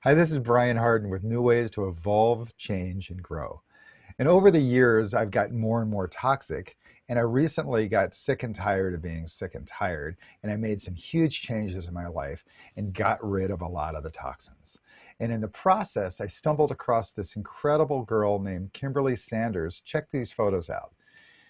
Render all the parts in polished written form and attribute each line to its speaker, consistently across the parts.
Speaker 1: Hi, this is Brian Hardin with New Ways to Evolve, Change, and Grow. And over the years, I've gotten more and more toxic. And I recently got sick and tired of being sick and tired. And I made some huge changes in my life and got rid of a lot of the toxins. And in the process, I stumbled across this incredible girl named Kimberly Sanders. Check these photos out.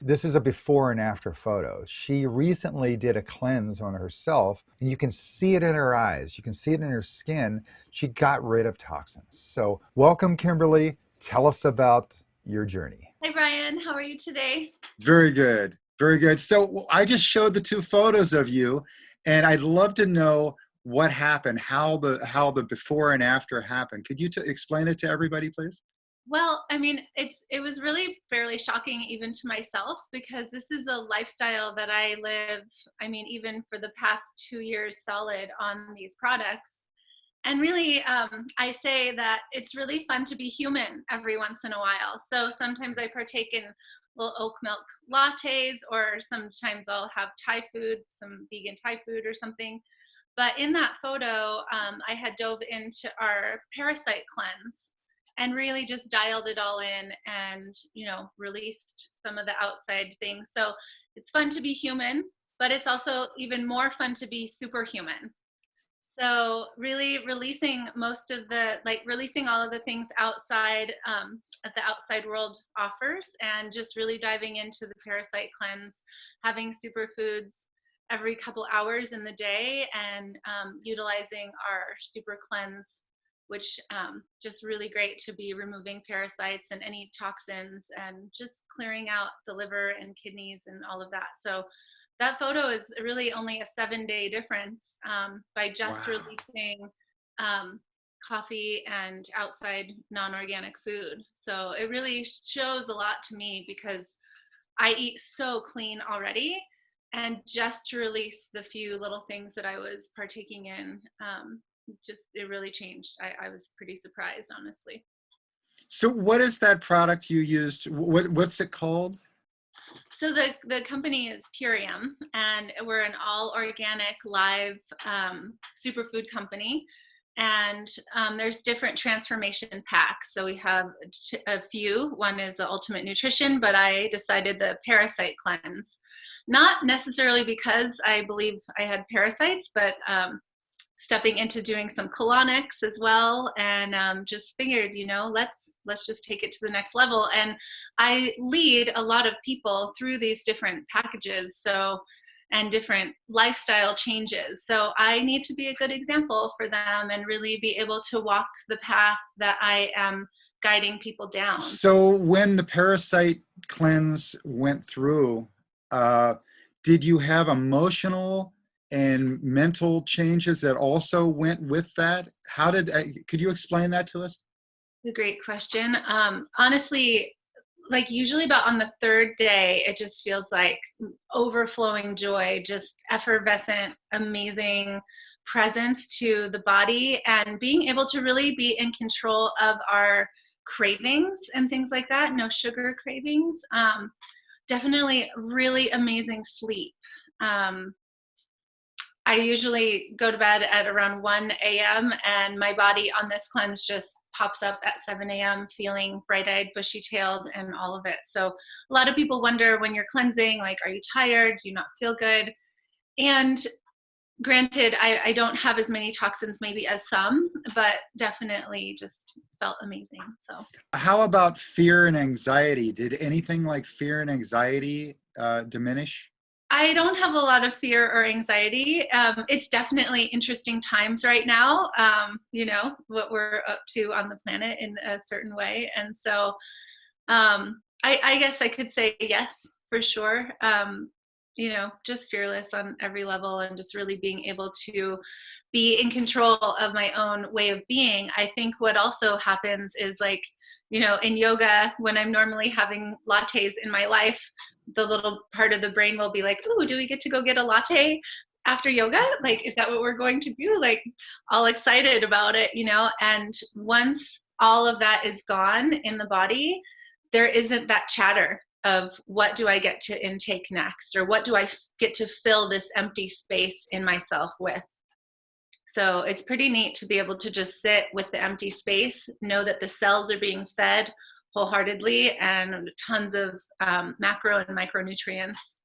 Speaker 1: This is a before and after photo. She recently did a cleanse on herself, and you can see it in her eyes. You can see it in her skin. She got rid of toxins. So welcome, Kimberly. Tell us about your journey.
Speaker 2: Hi, Brian. How are you today?
Speaker 1: Very good. Very good. So I just showed the two photos of you, and I'd love to know what happened, how the before and after happened. Could you explain it to everybody, please?
Speaker 2: Well, I mean, it was really fairly shocking even to myself because this is a lifestyle that I live, I mean, even for the past 2 years solid on these products. And really, I say that it's really fun to be human every once in a while. So sometimes I partake in little oat milk lattes, or sometimes I'll have Thai food, some vegan Thai food or something. But in that photo, I had dove into our parasite cleanse and really just dialed it all in and, released some of the outside things. So it's fun to be human, but it's also even more fun to be superhuman. So really releasing releasing all of the things outside that the outside world offers, and just really diving into the parasite cleanse, having superfoods every couple hours in the day, and utilizing our super cleanse, which just really great to be removing parasites and any toxins and just clearing out the liver and kidneys and all of that. So that photo is really only a 7-day difference by just
Speaker 1: Wow.
Speaker 2: releasing coffee and outside non-organic food. So it really shows a lot to me because I eat so clean already. And just to release the few little things that I was partaking in, it really changed. I was pretty surprised, honestly.
Speaker 1: So what is that product you used? What's it called?
Speaker 2: So the company is Purium, and we're an all organic live superfood company. And there's different transformation packs. So we have a few. One is the Ultimate Nutrition, but I decided the Parasite Cleanse. Not necessarily because I believe I had parasites, but stepping into doing some colonics as well, and just figured, let's just take it to the next level. And I lead a lot of people through these different packages, and different lifestyle changes. So I need to be a good example for them and really be able to walk the path that I am guiding people down.
Speaker 1: So when the parasite cleanse went through, uh, did you have emotional and mental changes that also went with that? Could you explain that to us?
Speaker 2: A great question. Honestly, like usually about on the third day, it just feels like overflowing joy, just effervescent, amazing presence to the body, and being able to really be in control of our cravings and things like that. No sugar cravings. Definitely really amazing sleep. Um, I usually go to bed at around 1 a.m. and my body on this cleanse just pops up at 7 a.m. feeling bright-eyed, bushy-tailed, and all of it. So a lot of people wonder when you're cleansing, like, are you tired? Do you not feel good? And granted, I don't have as many toxins maybe as some, but definitely just felt amazing. So
Speaker 1: How about fear and anxiety? Did anything like fear and anxiety diminish?
Speaker 2: I don't have a lot of fear or anxiety. It's definitely interesting times right now, what we're up to on the planet in a certain way. And so I guess I could say yes, for sure. Just fearless on every level and just really being able to be in control of my own way of being. I think what also happens is like, in yoga, when I'm normally having lattes in my life, the little part of the brain will be like, oh, do we get to go get a latte after yoga? Like, is that what we're going to do? Like, all excited about it, and once all of that is gone in the body, there isn't that chatter of what do I get to intake next, or what do I get to fill this empty space in myself with. So it's pretty neat to be able to just sit with the empty space, know that the cells are being fed wholeheartedly, and tons of macro and micronutrients.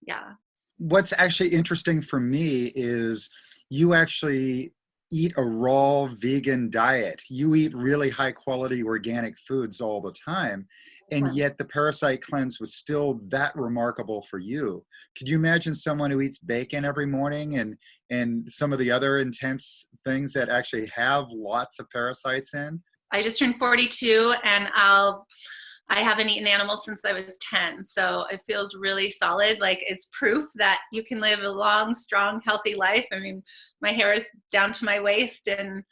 Speaker 2: Yeah.
Speaker 1: What's actually interesting for me is you actually eat a raw vegan diet. You eat really high quality organic foods all the time, and yet the parasite cleanse was still that remarkable for you. Could you imagine someone who eats bacon every morning and some of the other intense things that actually have lots of parasites in?
Speaker 2: I just turned 42, and I haven't eaten animal since I was 10. So it feels really solid. Like it's proof that you can live a long, strong, healthy life. I mean, my hair is down to my waist, and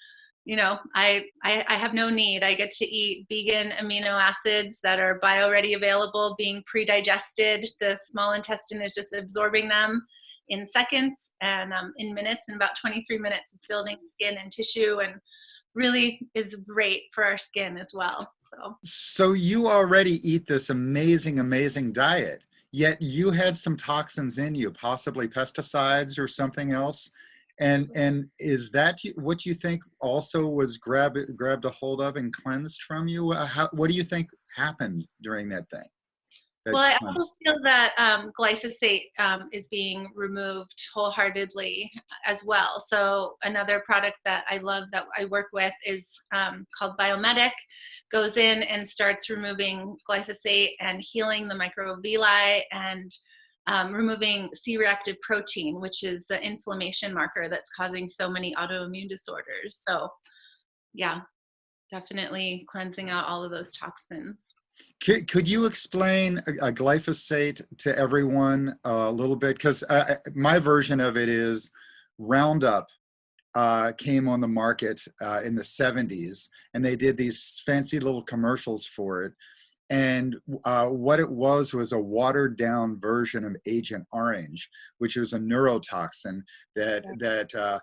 Speaker 2: I have no need. I get to eat vegan amino acids that are bio-ready available, being pre-digested. The small intestine is just absorbing them in seconds, and in minutes, in about 23 minutes, it's building skin and tissue, and really is great for our skin as well.
Speaker 1: So you already eat this amazing, amazing diet, yet you had some toxins in you, possibly pesticides or something else. And is that what you think also was grabbed a hold of and cleansed from you? What do you think happened during that thing? That
Speaker 2: Well, I also
Speaker 1: cleanse?
Speaker 2: feel that glyphosate is being removed wholeheartedly as well. So another product that I love that I work with is called Biomedic, goes in and starts removing glyphosate and healing the microvilli, and removing C-reactive protein, which is the inflammation marker that's causing so many autoimmune disorders. So yeah, definitely cleansing out all of those toxins.
Speaker 1: Could you explain a glyphosate to everyone a little bit? Because my version of it is Roundup came on the market in the 70s, and they did these fancy little commercials for it. And what it was a watered down version of Agent Orange, which was a neurotoxin that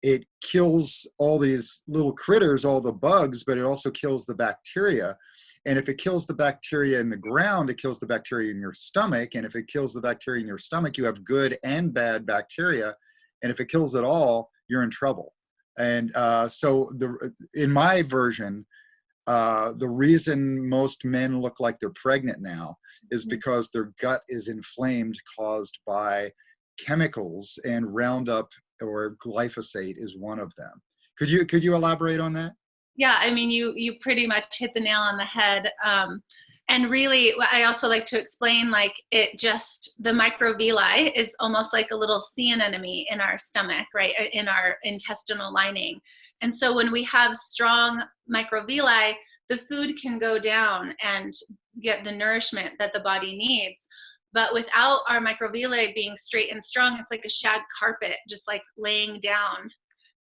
Speaker 1: it kills all these little critters, all the bugs, but it also kills the bacteria. And if it kills the bacteria in the ground, it kills the bacteria in your stomach. And if it kills the bacteria in your stomach, you have good and bad bacteria. And if it kills it all, you're in trouble. And in my version, the reason most men look like they're pregnant now is because their gut is inflamed, caused by chemicals, and Roundup or glyphosate is one of them. Could you elaborate on that?
Speaker 2: Yeah, I mean, you pretty much hit the nail on the head. And really, I also like to explain, like, the microvilli is almost like a little sea anemone in our stomach, right, in our intestinal lining. And so when we have strong microvilli, the food can go down and get the nourishment that the body needs. But without our microvilli being straight and strong, it's like a shag carpet, just like laying down,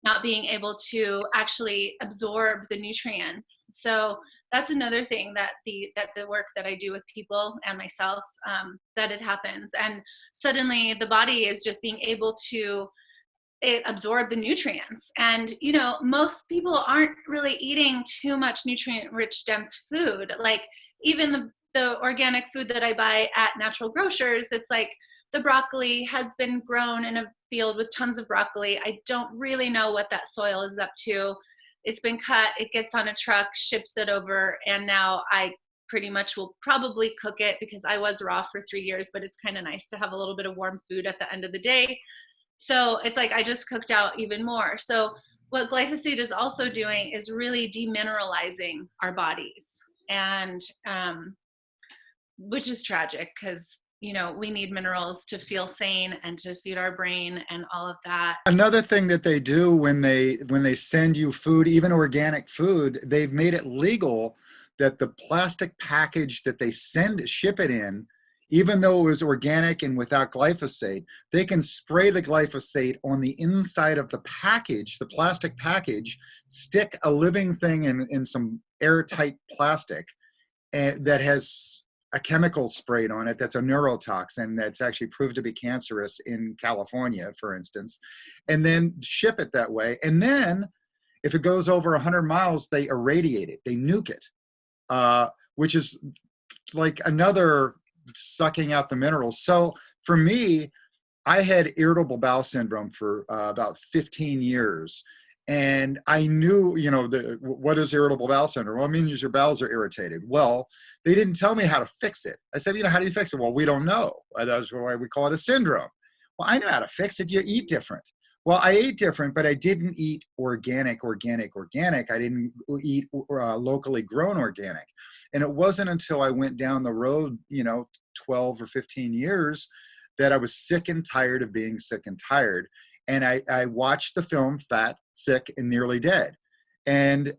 Speaker 2: not being able to actually absorb the nutrients. So that's another thing that the work that I do with people and myself, that it happens. And suddenly the body is just being able to absorb the nutrients. And, most people aren't really eating too much nutrient rich dense food. Like even the organic food that I buy at natural grocers, it's like the broccoli has been grown in a field with tons of broccoli. I don't really know what that soil is up to. It's been cut, it gets on a truck, ships it over, and now I pretty much will probably cook it because I was raw for 3 years, but it's kind of nice to have a little bit of warm food at the end of the day. So it's like I just cooked out even more. So what glyphosate is also doing is really demineralizing our bodies, and which is tragic because we need minerals to feel sane and to feed our brain and all of that.
Speaker 1: Another thing that they do when they send you food, even organic food, they've made it legal that the plastic package that they ship it in, even though it was organic and without glyphosate, they can spray the glyphosate on the inside of the package, the plastic package, stick a living thing in some airtight plastic, and that has a chemical sprayed on it that's a neurotoxin that's actually proved to be cancerous in California, for instance, and then ship it that way. And then if it goes over 100 miles, they irradiate it, they nuke it, which is like another sucking out the minerals. So for me,
Speaker 3: I had irritable bowel syndrome for about 15 years. And I knew, what is irritable bowel syndrome? Well, it means your bowels are irritated. Well, they didn't tell me how to fix it. I said, how do you fix it? Well, we don't know. That's why we call it a syndrome. Well, I know how to fix it. You eat different. Well, I ate different, but I didn't eat organic. I didn't eat locally grown organic. And it wasn't until I went down the road, 12 or 15 years, that I was sick and tired of being sick and tired. And I watched the film Fat, Sick, and Nearly Dead, and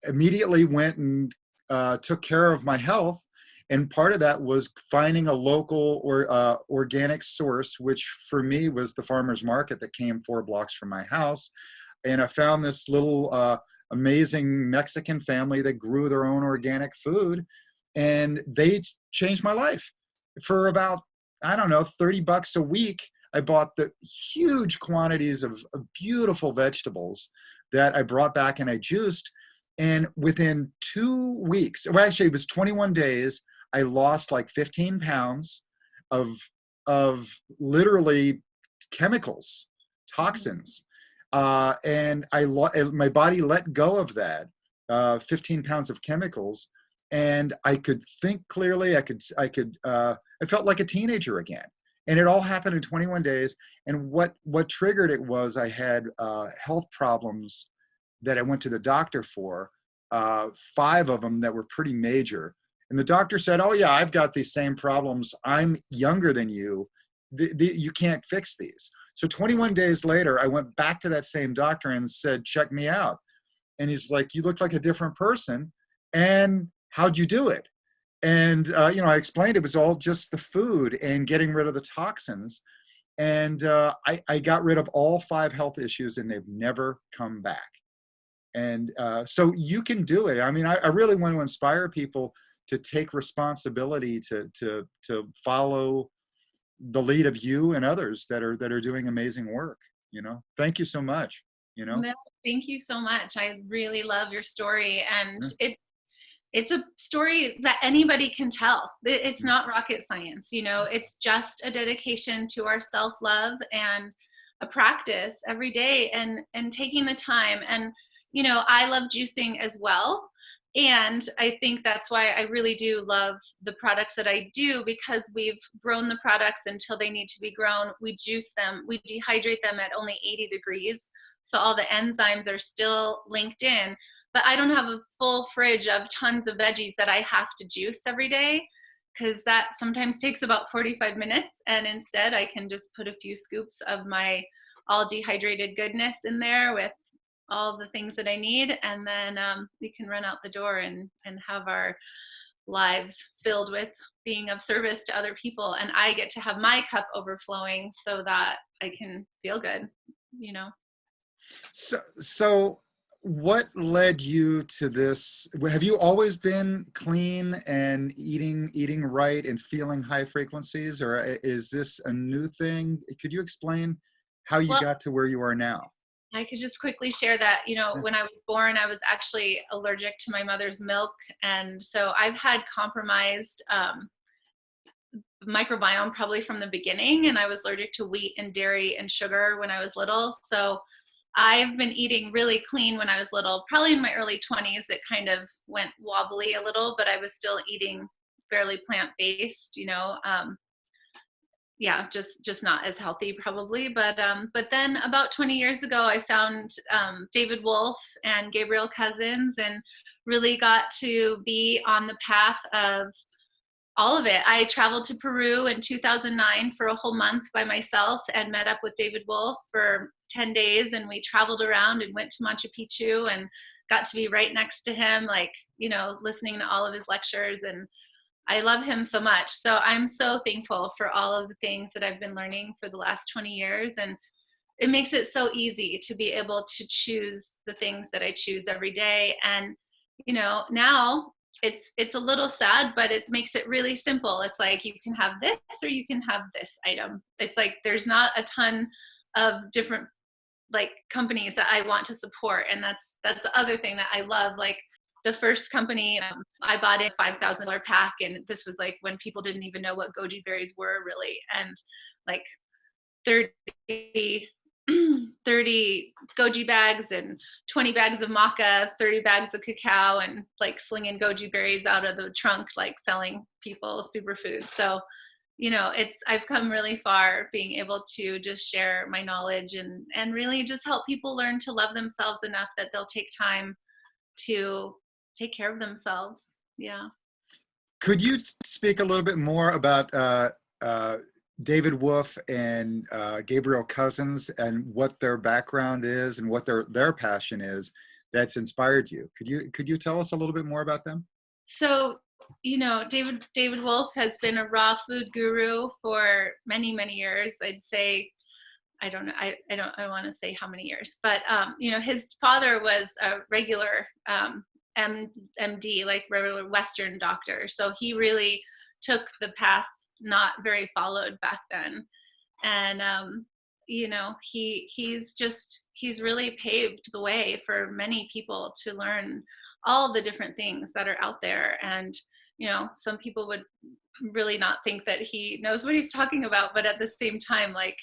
Speaker 3: immediately went and took care of my health. And part of that was finding a local or organic source, which for me was the farmer's market that came 4 blocks from my house. And I found this little amazing Mexican family that grew their own organic food, and they changed my life. For about, I don't know, $30 a week, I bought the huge quantities of beautiful vegetables that I brought back and I juiced. And within 2 weeks, well, actually it was 21 days, I lost like 15 pounds of literally chemicals, toxins. And my body let go of that, 15 pounds of chemicals. And I could think clearly. I felt like a teenager again. And it all happened in 21 days. And what triggered it was I had health problems that I went to the doctor for, 5 of them that were pretty major. And the doctor said, oh yeah, I've got these same problems. I'm younger than you. You can't fix these. So 21 days later, I went back to that same doctor and said, check me out. And he's like, you look like a different person. And how'd you do it? And, I explained it was all just the food and getting rid of the toxins. And I got rid of all 5 health issues, and they've never come back. And so you can do it. I mean, I really want to inspire people to take responsibility, to follow the lead of you and others that are doing amazing work. Thank you so much.
Speaker 2: No, thank you so much. I really love your story, and it's a story that anybody can tell. It's not rocket science, it's just a dedication to our self-love and a practice every day, and taking the time. And, I love juicing as well. And I think that's why I really do love the products that I do, because we've grown the products until they need to be grown. We juice them, we dehydrate them at only 80 degrees. So all the enzymes are still linked in. But I don't have a full fridge of tons of veggies that I have to juice every day, because that sometimes takes about 45 minutes. And instead, I can just put a few scoops of my all dehydrated goodness in there with all the things that I need. And then we can run out the door and have our lives filled with being of service to other people. And I get to have my cup overflowing so that I can feel good,
Speaker 3: So what led you to this? Have you always been clean and eating right and feeling high frequencies, or is this a new thing? Could you explain how you got to where you are now?
Speaker 2: I could just quickly share that, when I was born, I was actually allergic to my mother's milk. And so I've had compromised microbiome probably from the beginning. And I was allergic to wheat and dairy and sugar when I was little. So I've been eating really clean when I was little. Probably in my early 20s, it kind of went wobbly a little, but I was still eating fairly plant-based, yeah, just not as healthy probably. But then about 20 years ago, I found David Wolf and Gabriel Cousins, and really got to be on the path of all of it. I traveled to Peru in 2009 for a whole month by myself and met up with David Wolf for 10 days. And we traveled around and went to Machu Picchu and got to be right next to him, listening to all of his lectures. And I love him so much. So I'm so thankful for all of the things that I've been learning for the last 20 years. And it makes it so easy to be able to choose the things that I choose every day. And, now it's a little sad, but it makes it really simple. It's like, you can have this or you can have this item. It's like, there's not a ton of different companies that I want to support. And that's the other thing that I love. The first company, I bought a $5,000 pack, and this was when people didn't even know what goji berries were really. And 30 30 goji bags and 20 bags of maca, 30 bags of cacao, and like slinging goji berries out of the trunk, like selling people superfoods. So, I've come really far being able to just share my knowledge and really just help people learn to love themselves enough that they'll take time to take care of themselves. Yeah.
Speaker 3: Could you speak a little bit more about David Wolf and Gabriel Cousins and what their background is and what their passion is that's inspired you? Could you tell us a little bit more about them?
Speaker 2: So, David Wolf has been a raw food guru for many, many years. I'd say, I don't know, I want to say how many years, but his father was a regular MD, like regular Western doctor. So he really took the path not very followed back then. And he's really paved the way for many people to learn all the different things that are out there. And some people would really not think that he knows what he's talking about, but at the same time, like,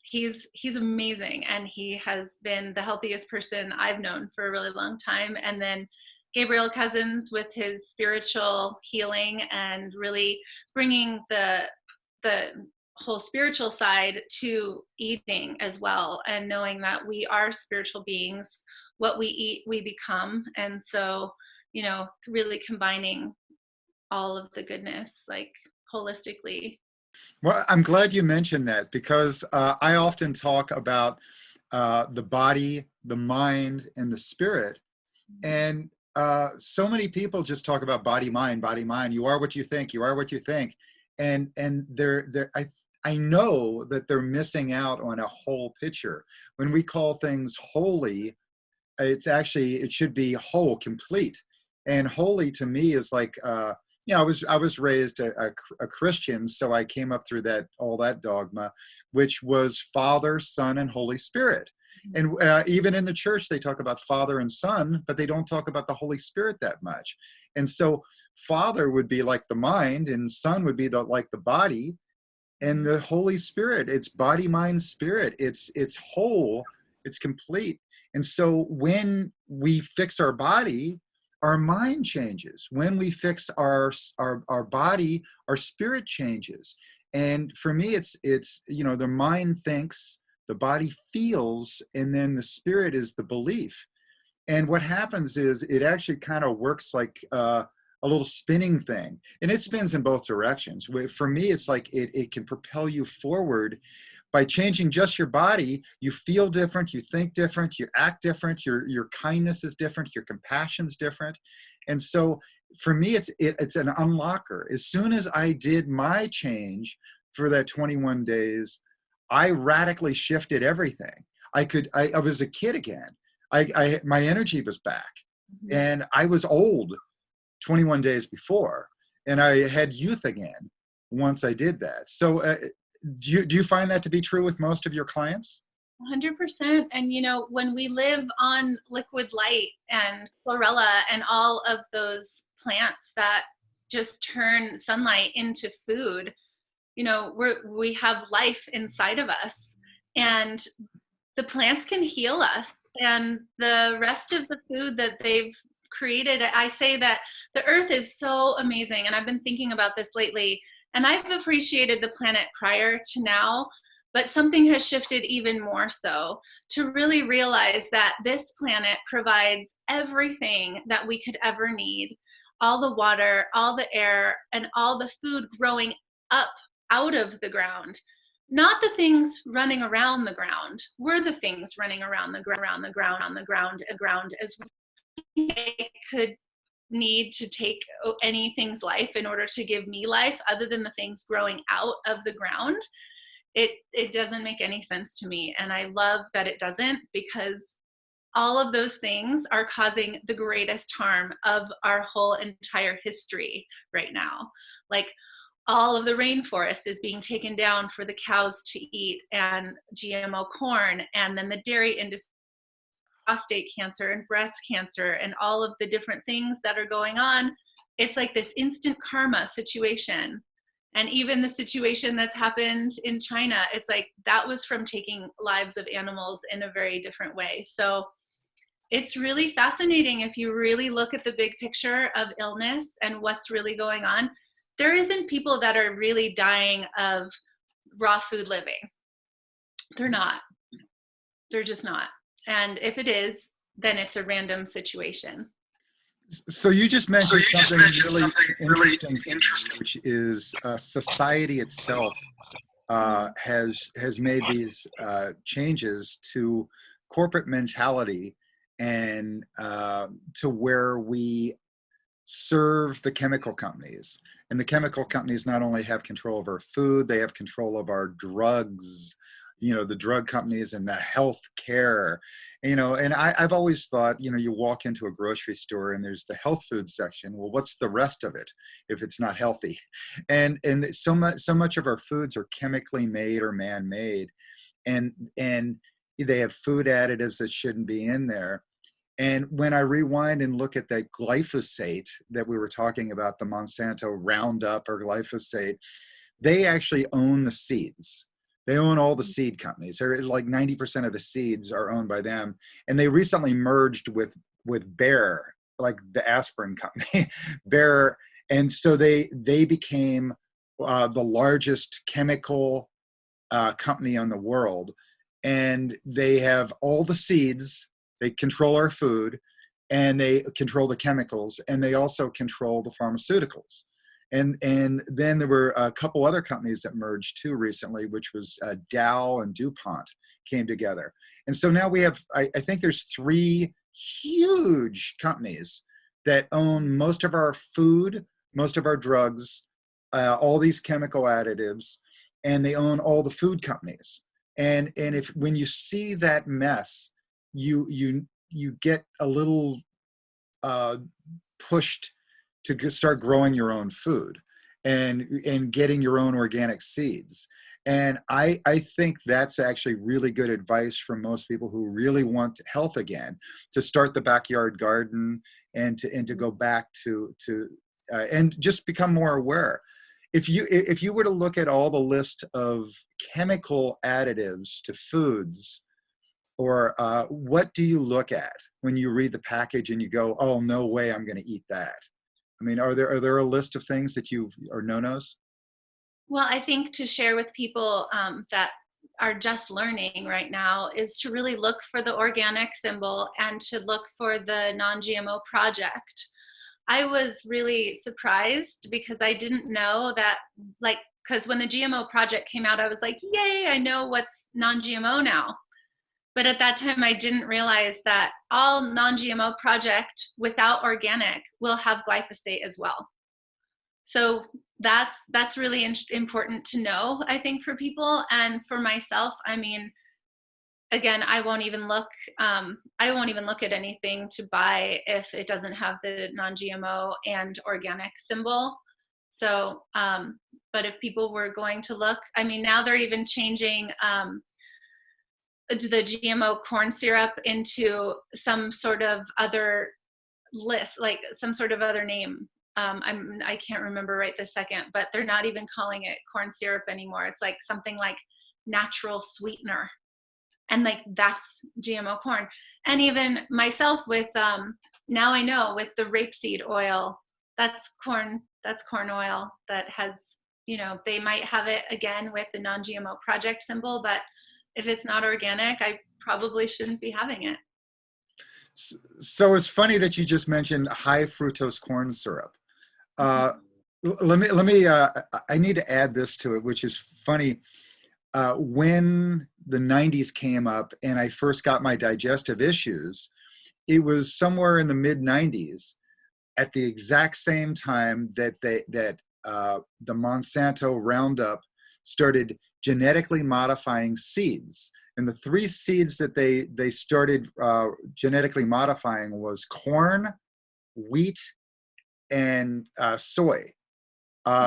Speaker 2: he's amazing, and he has been the healthiest person I've known for a really long time. And then Gabriel Cousins with his spiritual healing and really bringing the whole spiritual side to eating as well, and knowing that we are spiritual beings. What we eat, we become. And so, really combining all of the goodness, like, holistically.
Speaker 3: Well, I'm glad you mentioned that, because I often talk about the body, the mind, and the spirit. And so many people just talk about body, mind, body, mind. You are what you think. You are what you think. And I know that they're missing out on a whole picture. When we call things holy, it should be whole, complete. And holy to me is like, I was raised a Christian, so I came up through all that dogma, which was Father, Son, and Holy Spirit. And even in the church, they talk about Father and Son, but they don't talk about the Holy Spirit that much. And so Father would be like the mind, and Son would be like the body, and the Holy Spirit, it's body, mind, spirit. It's whole, it's complete. And so when we fix our body, our mind changes. When we fix our body, our spirit changes. And for me, it's the mind thinks, the body feels, and then the spirit is the belief. And what happens is it actually kind of works like a little spinning thing, and it spins in both directions. For me, it's like it can propel you forward. By changing just your body, you feel different, you think different, you act different, your kindness is different, your compassion's different. And so for me, it's an unlocker. As soon as I did my change for that 21 days, I radically shifted everything. I was a kid again. My energy was back.
Speaker 2: Mm-hmm.
Speaker 3: And I was old 21 days before, and I had youth again once I did that. So do you find that to be true with most of your clients?
Speaker 2: 100%. And when we live on liquid light and chlorella and all of those plants that just turn sunlight into food, we have life inside of us, and the plants can heal us. And the rest of the food that they've created, I say that the earth is so amazing. And I've been thinking about this lately, and I've appreciated the planet prior to now, but something has shifted even more so to really realize that this planet provides everything that we could ever need. All the water, all the air, and all the food growing up out of the ground. Not the things running around the ground. We're the things running around the ground as we could need to take anything's life in order to give me life, other than the things growing out of the ground. It doesn't make any sense to me. And I love that it doesn't, because all of those things are causing the greatest harm of our whole entire history right now. Like, all of the rainforest is being taken down for the cows to eat, and GMO corn, and then the dairy industry, prostate cancer and breast cancer, and all of the different things that are going on. It's like this instant karma situation. And even the situation that's happened in China, it's like that was from taking lives of animals in a very different way. So it's really fascinating if you really look at the big picture of illness and what's really going on. There isn't people that are really dying of raw food living. They're not. They're just not. And if it is, then it's a random situation.
Speaker 3: So you just mentioned something really interesting, which is society itself has made these changes to corporate mentality and to where we serve the chemical companies. And the chemical companies not only have control of our food, they have control of our drugs, you know, the drug companies and the health care, you know. And I've always thought, you know, you walk into a grocery store and there's the health food section. Well, what's the rest of it if it's not healthy? And so much of our foods are chemically made or man-made, and they have food additives that shouldn't be in there. And when I rewind and look at that glyphosate that we were talking about, the Monsanto Roundup or glyphosate, they actually own the seeds. They own all the seed companies. They're like 90% of the seeds are owned by them. And they recently merged with Bayer, like the aspirin company, Bayer. And so they became the largest chemical company in the world. And they have all the seeds. They control our food, and they control the chemicals, and they also control the pharmaceuticals. And then there were a couple other companies that merged too recently, which was Dow and DuPont came together. And so now we have, I think there's 3 huge companies that own most of our food, most of our drugs, all these chemical additives, and they own all the food companies. And when you see that mess, you get a little pushed to start growing your own food and getting your own organic seeds. And I think that's actually really good advice for most people who really want health again, to start the backyard garden and to go back to and just become more aware. If you were to look at all the list of chemical additives to foods, or what do you look at when you read the package and you go, oh, no way I'm going to eat that? I mean, are there a list of things that are no-nos?
Speaker 2: Well, I think to share with people that are just learning right now is to really look for the organic symbol and to look for the non-GMO project. I was really surprised because I didn't know that, like, because when the GMO project came out, I was like, yay, I know what's non-GMO now. But at that time, I didn't realize that all non-GMO project without organic will have glyphosate as well. So that's really important to know, I think, for people. And for myself, I mean, again, I won't even look at anything to buy if it doesn't have the non-GMO and organic symbol. So, but if people were going to look, I mean, now they're even changing the GMO corn syrup into some sort of other list, like some sort of other name. I can't remember right this second, but they're not even calling it corn syrup anymore. It's like something like natural sweetener. And like, that's GMO corn. And even myself with, now I know with the rapeseed oil, that's corn oil that has, you know, they might have it again with the non-GMO project symbol, but if it's not organic, I probably shouldn't be having it.
Speaker 3: So it's funny that you just mentioned high fructose corn syrup. Let me. I need to add this to it, which is funny. When the 90s came up and I first got my digestive issues, it was somewhere in the mid 90s, at the exact same time that the Monsanto Roundup started genetically modifying seeds. And the 3 seeds that they started genetically modifying was corn, wheat, and soy.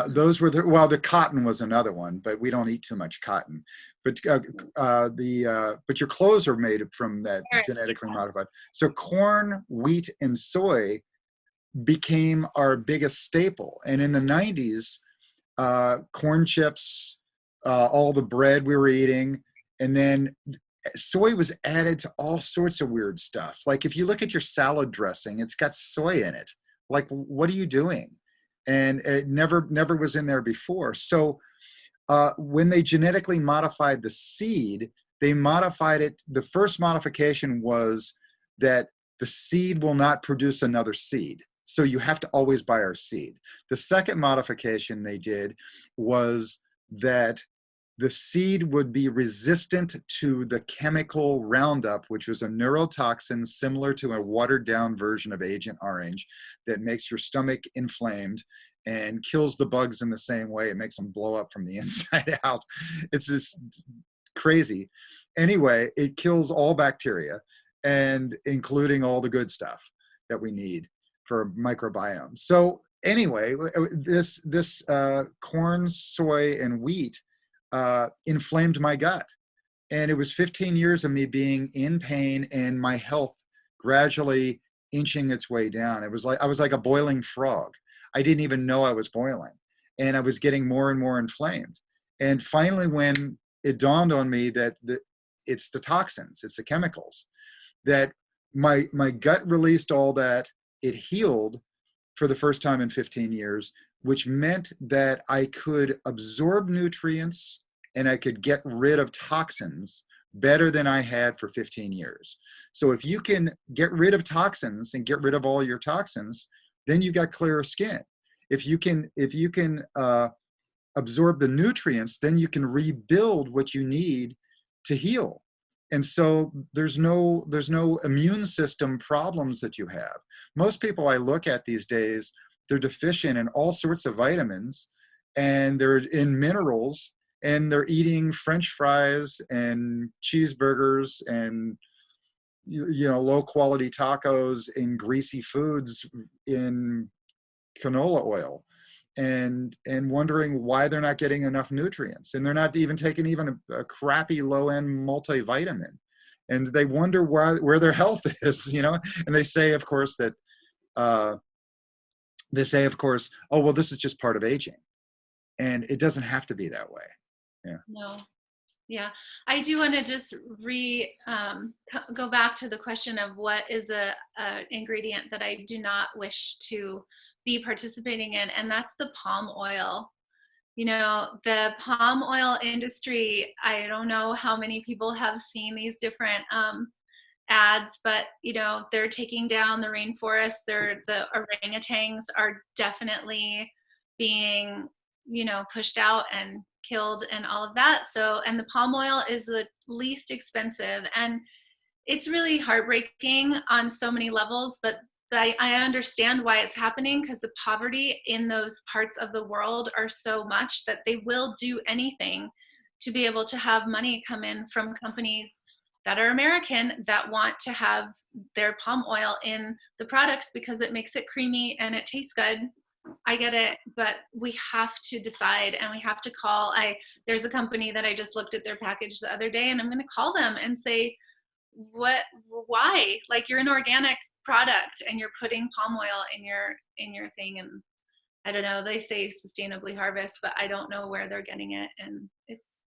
Speaker 3: Those were the cotton was another one, but we don't eat too much cotton. But but your clothes are made from that genetically modified. So corn, wheat, and soy became our biggest staple. And in the 90s, corn chips, all the bread we were eating, and then soy was added to all sorts of weird stuff. Like if you look at your salad dressing, it's got soy in it. Like, what are you doing? And it never was in there before. So when they genetically modified the seed, they modified it. The first modification was that the seed will not produce another seed. So you have to always buy our seed. The second modification they did was that the seed would be resistant to the chemical Roundup, which was a neurotoxin similar to a watered down version of Agent Orange that makes your stomach inflamed and kills the bugs in the same way. It makes them blow up from the inside out. It's just crazy. Anyway, it kills all bacteria, and including all the good stuff that we need for microbiome. So anyway, this corn, soy, and wheat inflamed my gut. And it was 15 years of me being in pain and my health gradually inching its way down. It was like I was like a boiling frog. I didn't even know I was boiling, and I was getting more and more inflamed. And finally, when it dawned on me that it's the toxins, it's the chemicals, that my gut released all that, it healed for the first time in 15 years, which meant that I could absorb nutrients and I could get rid of toxins better than I had for 15 years. So if you can get rid of toxins and get rid of all your toxins, then you got clearer skin. If you can absorb the nutrients, then you can rebuild what you need to heal. And so there's no immune system problems that you have. Most people I look at these days, they're deficient in all sorts of vitamins, and they're in minerals, and they're eating French fries and cheeseburgers and low quality tacos and greasy foods in canola oil, and wondering why they're not getting enough nutrients, and they're not even taking even a crappy low-end multivitamin, and they wonder where their health is, and they say, of course, that oh, well, this is just part of aging, and it doesn't have to be that way. Yeah.
Speaker 2: No. Yeah, I do want to just go back to the question of what is a ingredient that I do not wish to be participating in, and that's the palm oil. The palm oil industry, I don't know how many people have seen these different ads, but they're taking down the rainforest. The orangutans are definitely being pushed out and killed and all of that. So, and the palm oil is the least expensive, and it's really heartbreaking on so many levels, but I understand why it's happening, because the poverty in those parts of the world are so much that they will do anything to be able to have money come in from companies that are American that want to have their palm oil in the products because it makes it creamy and it tastes good. I get it, but we have to decide, and we have to call. There's a company that I just looked at their package the other day, and I'm going to call them and say, why? Like, you're an organic product and you're putting palm oil in your thing, and I don't know, they say sustainably harvest, but I don't know where they're getting it, and it's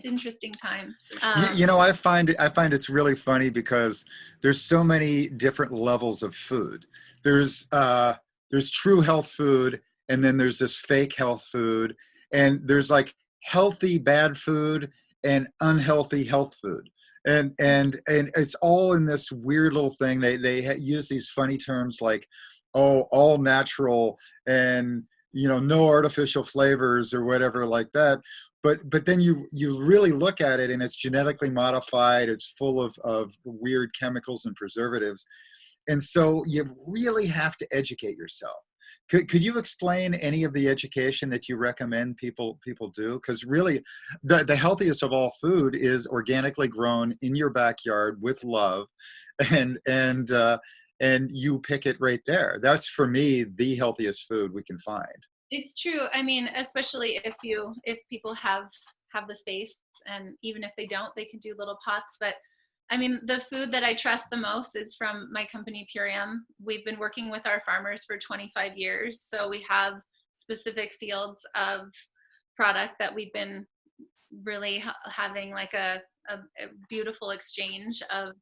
Speaker 2: interesting times.
Speaker 3: I find it's really funny because there's so many different levels of food. There's true health food, and then there's this fake health food, and there's like healthy bad food and unhealthy health food, and it's all in this weird little thing. They use these funny terms like, oh, all natural, and no artificial flavors or whatever like that. But then you really look at it, and it's genetically modified. It's full of weird chemicals and preservatives. And so you really have to educate yourself. Could you explain any of the education that you recommend people do? Because really, the healthiest of all food is organically grown in your backyard with love, and you pick it right there. That's, for me, the healthiest food we can find.
Speaker 2: It's true. I mean, especially if people have the space, and even if they don't, they can do little pots. But I mean, the food that I trust the most is from my company, Purium. We've been working with our farmers for 25 years. So we have specific fields of product that we've been really having like a beautiful exchange of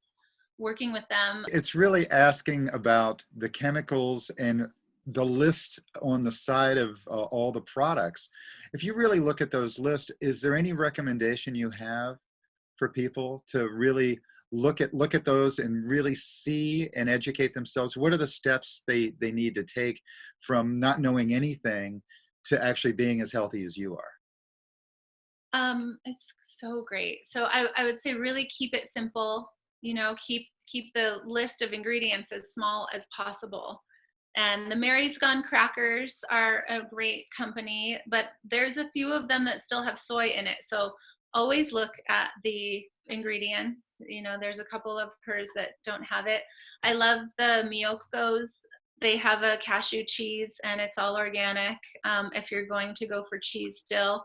Speaker 2: working with them.
Speaker 3: It's really asking about the chemicals and the list on the side of all the products. If you really look at those lists, is there any recommendation you have for people to really look at those and really see and educate themselves? What are the steps they need to take from not knowing anything to actually being as healthy as you are?
Speaker 2: It's so great. So I would say really keep it simple, you know, keep the list of ingredients as small as possible. And the Mary's Gone crackers are a great company, but there's a few of them that still have soy in it. So always look at the ingredients. You know, there's a couple of hers that don't have it. I love the Miyoko's. They have a cashew cheese and it's all organic. If you're going to go for cheese still,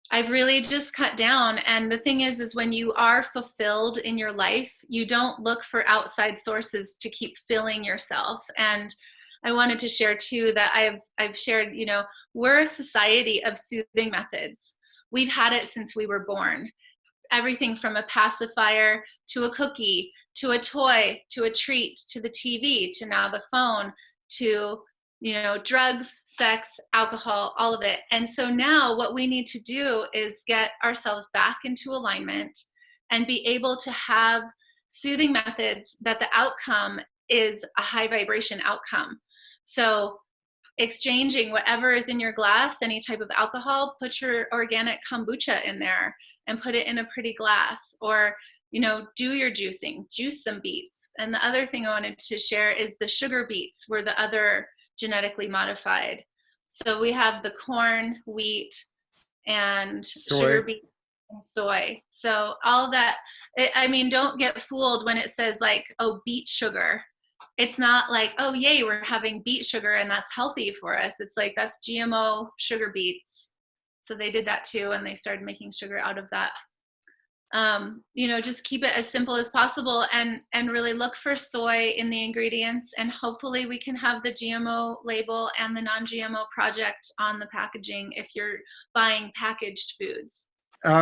Speaker 2: I've really just cut down. And the thing is when you are fulfilled in your life, you don't look for outside sources to keep filling yourself. And I wanted to share too that I've shared, you know, we're a society of soothing methods. We've had it since we were born. Everything from a pacifier to a cookie, to a toy, to a treat, to the TV, to now the phone, to, you know, drugs, sex, alcohol, all of it. And so now what we need to do is get ourselves back into alignment and be able to have soothing methods that the outcome is a high vibration outcome. So exchanging whatever is in your glass, any type of alcohol, put your organic kombucha in there and put it in a pretty glass, or, you know, do your juicing, juice some beets. And the other thing I wanted to share is the sugar beets were the other genetically modified. So we have the corn, wheat, and
Speaker 3: Soy.
Speaker 2: sugar beet and soy. So all that, I mean, don't get fooled when it says like, oh, beet sugar. It's not like, oh, yay, we're having beet sugar and that's healthy for us. It's like, that's GMO sugar beets. So they did that too, and they started making sugar out of that. You know, just keep it as simple as possible and really look for soy in the ingredients, and hopefully we can have the GMO label and the non-GMO project on the packaging if you're buying packaged foods.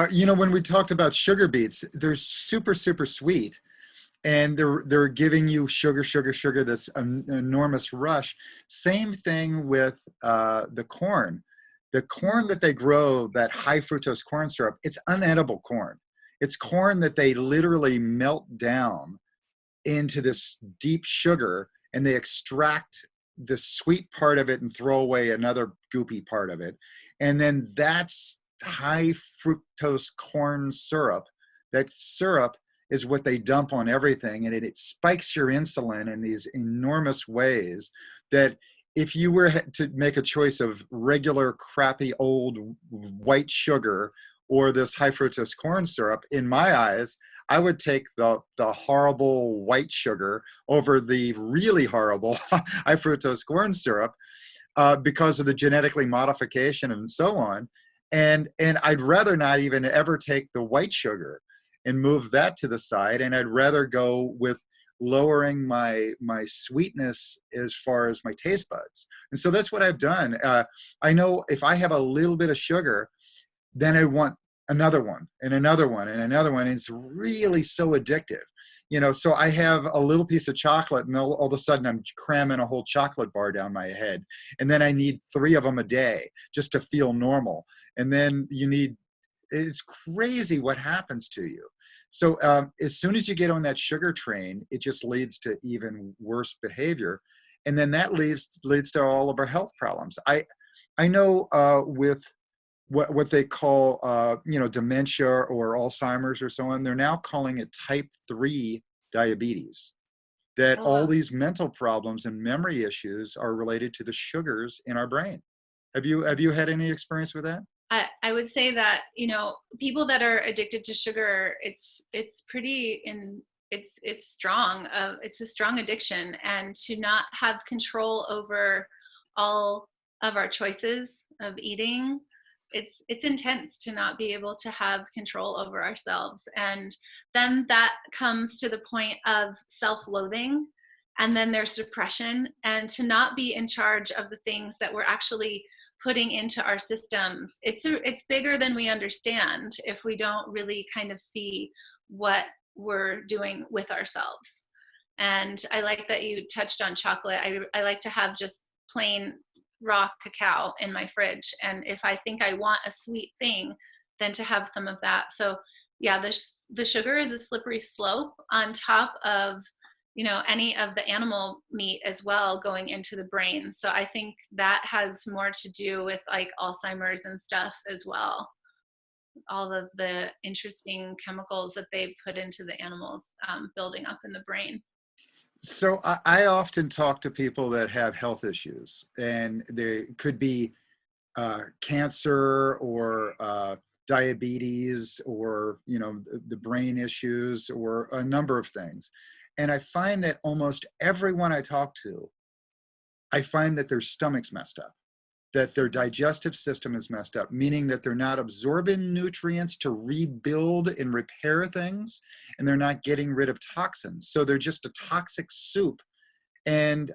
Speaker 3: You know, when we talked about sugar beets, they're super, super sweet. And they're giving you sugar, this enormous rush. Same thing with the corn. The corn that they grow, that high fructose corn syrup, it's unedible corn. It's corn that they literally melt down into this deep sugar, and they extract the sweet part of it and throw away another goopy part of it. And then that's high fructose corn syrup. That syrup is what they dump on everything, and it spikes your insulin in these enormous ways that if you were to make a choice of regular crappy old white sugar or this high fructose corn syrup, in my eyes, I would take the horrible white sugar over the really horrible high fructose corn syrup because of the genetically modification and so on. And I'd rather not even ever take the white sugar and move that to the side. And I'd rather go with lowering my sweetness as far as my taste buds. And so that's what I've done. I know if I have a little bit of sugar, then I want another one and another one and another one. And it's really so addictive, you know. So I have a little piece of chocolate, and all of a sudden I'm cramming a whole chocolate bar down my head. And then I need 3 of them a day just to feel normal. And then it's crazy what happens to you. So as soon as you get on that sugar train, it just leads to even worse behavior. And then that leads to all of our health problems. I know with what they call, you know, dementia or Alzheimer's or so on, they're now calling it type 3 diabetes. That
Speaker 2: Oh,
Speaker 3: all
Speaker 2: wow.
Speaker 3: these mental problems and memory issues are related to the sugars in our brain. Have you had any experience with that?
Speaker 2: I would say that, you know, people that are addicted to sugar, it's pretty it's strong. It's a strong addiction, and to not have control over all of our choices of eating, it's intense to not be able to have control over ourselves. And then that comes to the point of self-loathing. and then there's depression, and to not be in charge of the things that we're actually putting into our systems. It's bigger than we understand if we don't really kind of see what we're doing with ourselves. And I like that you touched on chocolate. I like to have just plain raw cacao in my fridge. And if I think I want a sweet thing, then to have some of that. So yeah, the sugar is a slippery slope on top of, any of the animal meat as well going into the brain. So I think that has more to do with like Alzheimer's and stuff as well. All of the interesting chemicals that they put into the animals building up in the brain.
Speaker 3: So I often talk to people that have health issues, and they could be cancer or diabetes, or the brain issues, or a number of things. And I find that almost everyone I talk to, I find that their stomach's messed up, that their digestive system is messed up, meaning that they're not absorbing nutrients to rebuild and repair things, and they're not getting rid of toxins. So they're just a toxic soup. And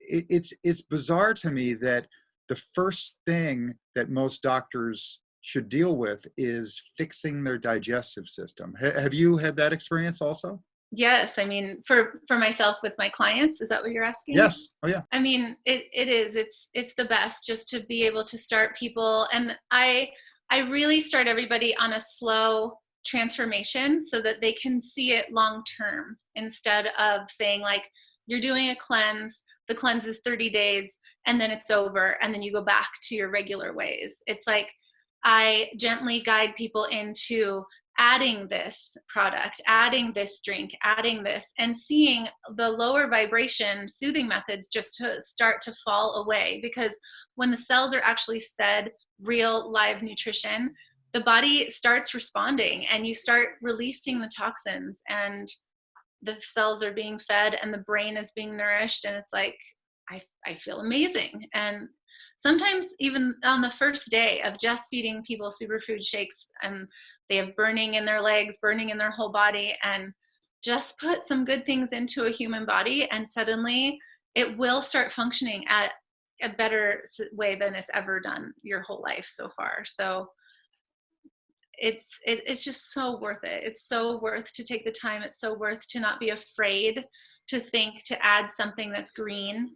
Speaker 3: it's bizarre to me that the first thing that most doctors should deal with is fixing their digestive system. Have you had that experience also?
Speaker 2: Yes. I mean, for myself with my clients, is that what you're asking?
Speaker 3: Yes. Oh yeah.
Speaker 2: I mean, it is, it's the best just to be able to start people. And I really start everybody on a slow transformation so that they can see it long term, instead of saying like, you're doing a cleanse, the cleanse is 30 days and then it's over, and then you go back to your regular ways. It's like, I gently guide people into adding this product, adding this drink, adding this, and seeing the lower vibration soothing methods just to start to fall away. Because when the cells are actually fed real live nutrition, the body starts responding and you start releasing the toxins, and the cells are being fed and the brain is being nourished. And it's like, I feel amazing. And sometimes even on the first day of just feeding people superfood shakes, and they have burning in their legs, burning in their whole body, and just put some good things into a human body, and suddenly it will start functioning at a better way than it's ever done your whole life so far. So it's just so worth it. It's so worth to take the time. It's so worth to not be afraid to think to add something that's green.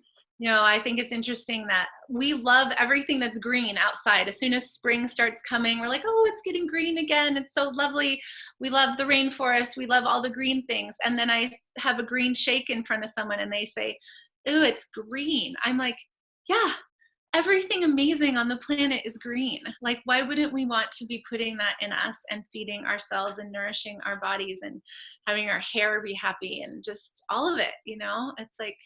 Speaker 2: I think it's interesting that we love everything that's green outside. As soon as spring starts coming, we're like, oh, it's getting green again. It's so lovely. We love the rainforest. We love all the green things. And then I have a green shake in front of someone and they say, ooh, it's green. I'm like, yeah, everything amazing on the planet is green. Like, why wouldn't we want to be putting that in us and feeding ourselves and nourishing our bodies and having our hair be happy and just all of it, It's like,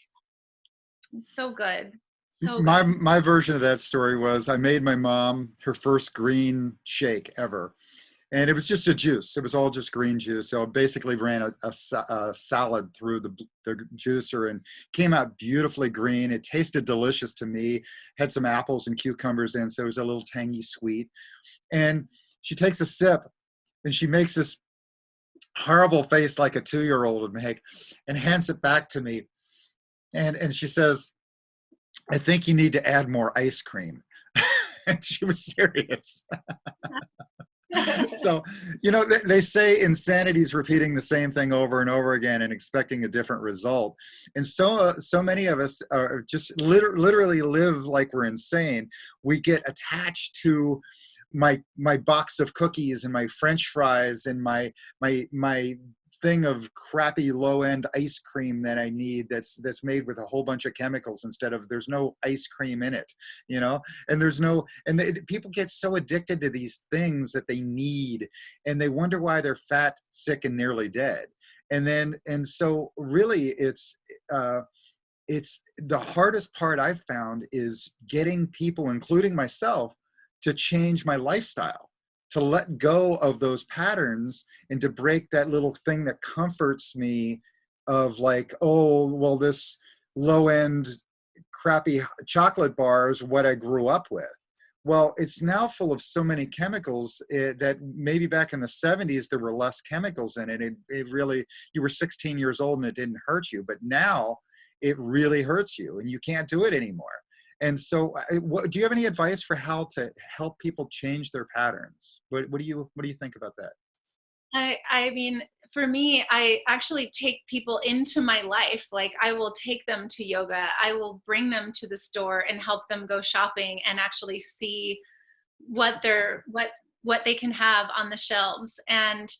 Speaker 2: it's so good. So good.
Speaker 3: My version of that story was, I made my mom her first green shake ever. And it was just a juice. It was all just green juice. So I basically ran a salad through the juicer, and came out beautifully green. It tasted delicious to me. Had some apples and cucumbers in, so it was a little tangy sweet. And she takes a sip and she makes this horrible face like a 2-year-old would make, and hands it back to me. And she says, I think you need to add more ice cream. And she was serious. So, they say insanity is repeating the same thing over and over again and expecting a different result. And so many of us are just literally live like we're insane. We get attached to my box of cookies and my French fries and my thing of crappy low-end ice cream that I need that's made with a whole bunch of chemicals, instead of, there's no ice cream in it, and there's no, and people get so addicted to these things that they need, and they wonder why they're fat, sick, and nearly dead. And so really it's the hardest part I've found is getting people, including myself, to change my lifestyle, to let go of those patterns, and to break that little thing that comforts me of like, oh, well, this low-end crappy chocolate bar is what I grew up with. Well, it's now full of so many chemicals that maybe back in the 70s, there were less chemicals in it. It really, you were 16 years old and it didn't hurt you. But now it really hurts you and you can't do it anymore. And so do you have any advice for how to help people change their patterns? What do you think about that?
Speaker 2: I mean, for me, I actually take people into my life. Like, I will take them to yoga. I will bring them to the store and help them go shopping and actually see what they can have on the shelves. And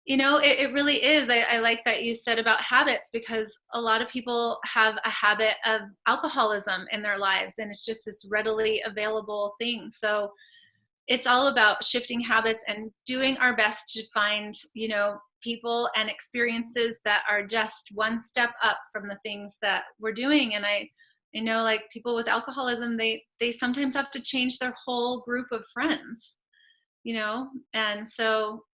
Speaker 2: it really is. I like that you said about habits, because a lot of people have a habit of alcoholism in their lives, and it's just this readily available thing. So it's all about shifting habits and doing our best to find, people and experiences that are just one step up from the things that we're doing. And I know, like, people with alcoholism, they sometimes have to change their whole group of friends, and so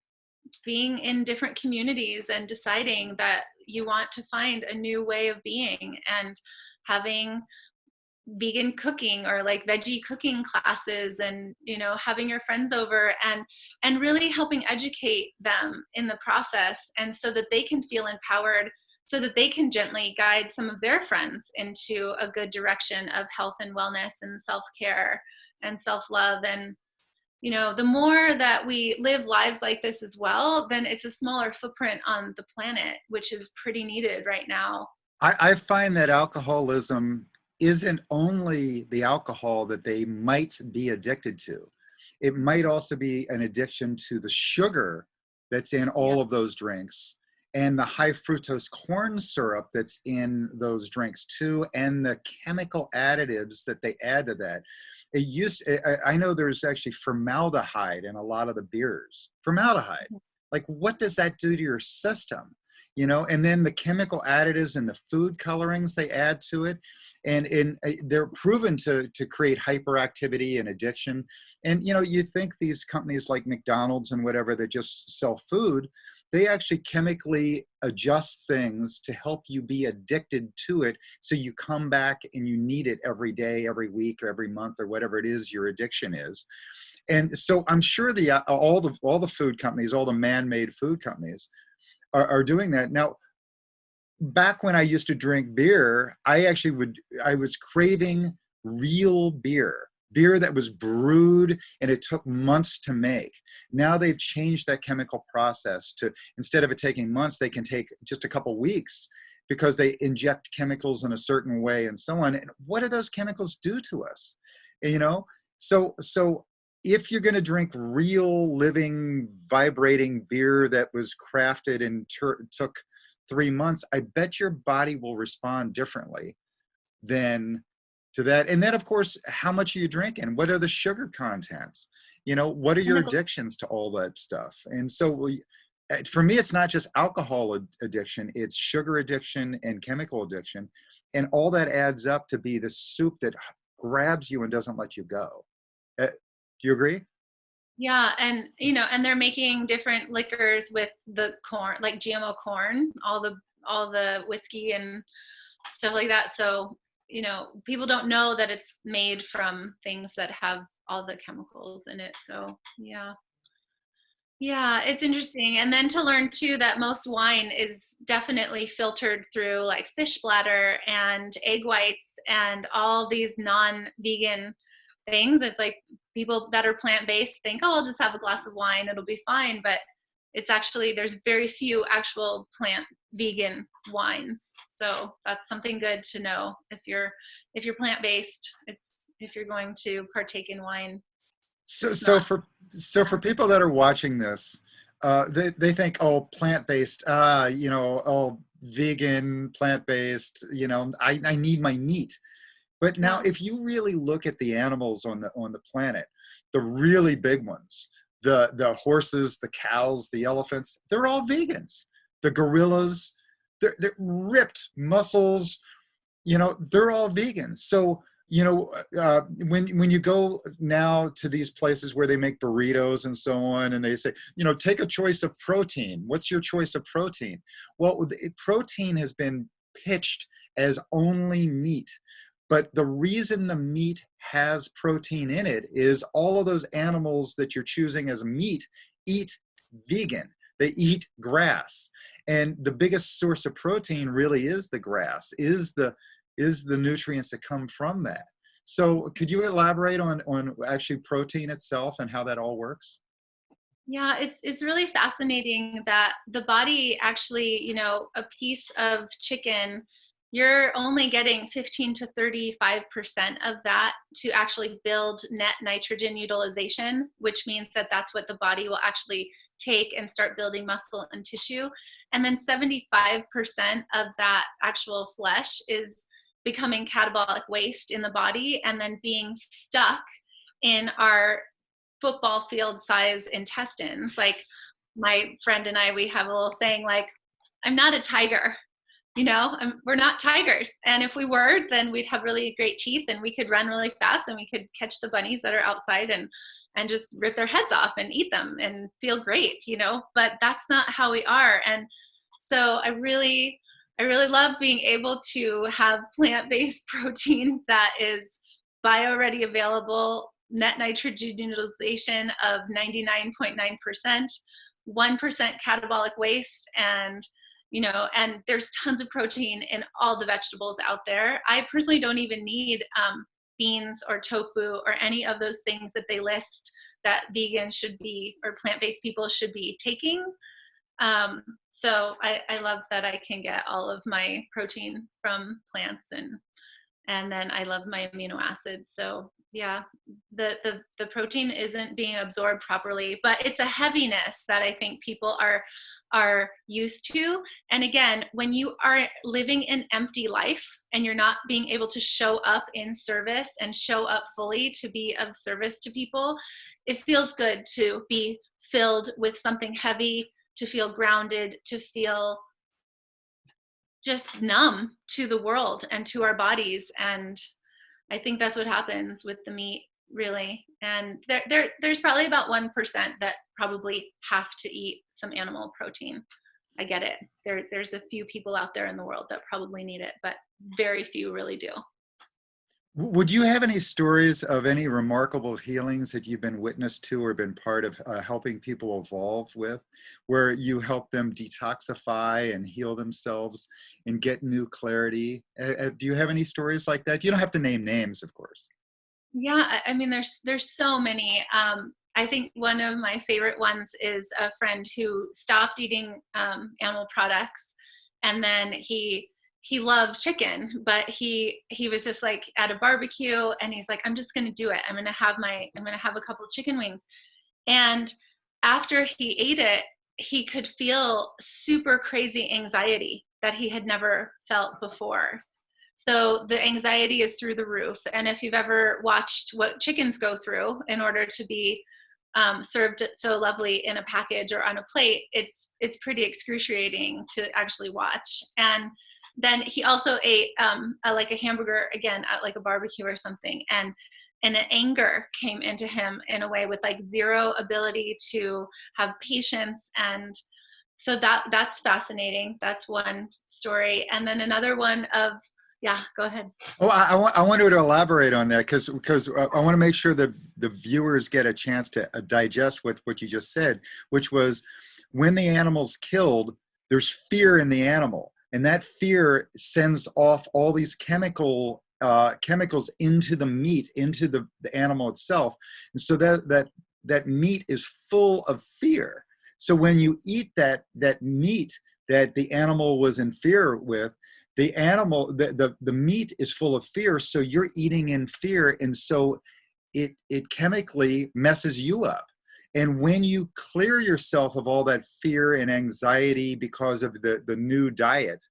Speaker 2: being in different communities and deciding that you want to find a new way of being, and having vegan cooking or like veggie cooking classes, and having your friends over and really helping educate them in the process, and so that they can feel empowered, so that they can gently guide some of their friends into a good direction of health and wellness and self-care and self-love. And the more that we live lives like this as well, then it's a smaller footprint on the planet, which is pretty needed right now.
Speaker 3: I find that alcoholism isn't only the alcohol that they might be addicted to. It might also be an addiction to the sugar that's in all of those drinks, and the high fructose corn syrup that's in those drinks too, and the chemical additives that they add to that. I know there's actually formaldehyde in a lot of the beers. Formaldehyde. Like, what does that do to your system? And then the chemical additives and the food colorings they add to it. And they're proven to create hyperactivity and addiction. And, you think these companies like McDonald's and whatever that just sell food, they actually chemically adjust things to help you be addicted to it, so you come back and you need it every day, every week, or every month, or whatever it is your addiction is. And so I'm sure all the food companies, all the man-made food companies are doing that. Now, back when I used to drink beer, I was craving real beer that was brewed and it took months to make. Now they've changed that chemical process to, instead of it taking months, they can take just a couple weeks, because they inject chemicals in a certain way and so on. And what do those chemicals do to us? So if you're going to drink real, living, vibrating beer that was crafted and took 3 months, I bet your body will respond differently than to that. And then, of course, how much are you drinking? What are the sugar contents? What are your addictions to all that stuff? And so for me, it's not just alcohol addiction, it's sugar addiction and chemical addiction. And all that adds up to be the soup that grabs you and doesn't let you go. Do you agree?
Speaker 2: Yeah, and and they're making different liquors with the corn, like GMO corn, all the whiskey and stuff like that. So, people don't know that it's made from things that have all the chemicals in it. So, yeah. Yeah, it's interesting. And then to learn too that most wine is definitely filtered through like fish bladder and egg whites and all these non-vegan things. It's like people that are plant-based think, oh, I'll just have a glass of wine, it'll be fine. But it's actually, there's very few actual plant vegan wines. So that's something good to know if you're plant-based, if you're going to partake in wine.
Speaker 3: So for people that are watching this, they think, oh, plant-based, oh, vegan, plant-based, I need my meat. But now, if you really look at the animals on the planet, the really big ones, the horses, the cows, the elephants, they're all vegans. The gorillas, they're ripped muscles, they're all vegans. So, when you go now to these places where they make burritos and so on, and they say, take a choice of protein. What's your choice of protein? Well, protein has been pitched as only meat. But the reason the meat has protein in it is all of those animals that you're choosing as meat eat vegan. They eat grass. And the biggest source of protein really is the grass, is the nutrients that come from that. So could you elaborate on actually protein itself and how that all works?
Speaker 2: Yeah, it's really fascinating that the body actually, you know, a piece of chicken, you're only getting 15 to 35% of that to actually build net nitrogen utilization, which means that that's what the body will actually take and start building muscle and tissue. And then 75% of that actual flesh is becoming catabolic waste in the body and then being stuck in our football field size intestines. Like my friend and I, we have a little saying like, I'm not a tiger, you know, we're not tigers. And if we were, then we'd have really great teeth and we could run really fast and we could catch the bunnies that are outside and just rip their heads off and eat them and feel great, you know, but that's not how we are. And so I really love being able to have plant-based protein that is bio-ready available, net nitrogen utilization of 99.9%, 1% catabolic waste, and you know, and there's tons of protein in all the vegetables out there. I personally don't even need beans or tofu or any of those things that they list that vegans should be or plant-based people should be taking. So I love that I can get all of my protein from plants, and then I love my amino acids. So yeah, the protein isn't being absorbed properly, but it's a heaviness that I think people are used to. And again, when you are living an empty life and you're not being able to show up in service and show up fully to be of service to people, it feels good to be filled with something heavy, to feel grounded, to feel just numb to the world and to our bodies. And I think that's what happens with the meat, really. And there's probably about 1% that probably have to eat some animal protein. I get it. There's a few people out there in the world that probably need it, but very few really do.
Speaker 3: Would you have any stories of any remarkable healings that you've been witness to or been part of helping people evolve with, where you help them detoxify and heal themselves and get new clarity? Do you have any stories like that? You don't have to name names, of course.
Speaker 2: Yeah, I mean, there's so many. I think one of my favorite ones is a friend who stopped eating animal products, and then he loved chicken, but he was just like at a barbecue, and he's like, I'm just gonna do it. I'm gonna have a couple of chicken wings, and after he ate it, he could feel super crazy anxiety that he had never felt before. So the anxiety is through the roof. And if you've ever watched what chickens go through in order to be served so lovely in a package or on a plate, it's pretty excruciating to actually watch. And then he also ate like a hamburger again at like a barbecue or something, and an anger came into him in a way with like zero ability to have patience. And so that's fascinating. That's one story. And then another one of, yeah, go ahead.
Speaker 3: Oh, I wanted to elaborate on that because I want to make sure that the viewers get a chance to digest with what you just said, which was when the animal's killed, there's fear in the animal. And that fear sends off all these chemicals into the meat, into the animal itself. And so that meat is full of fear. So when you eat that meat that the animal was in fear with, the meat is full of fear. So you're eating in fear. And so it chemically messes you up. And when you clear yourself of all that fear and anxiety because of the new diet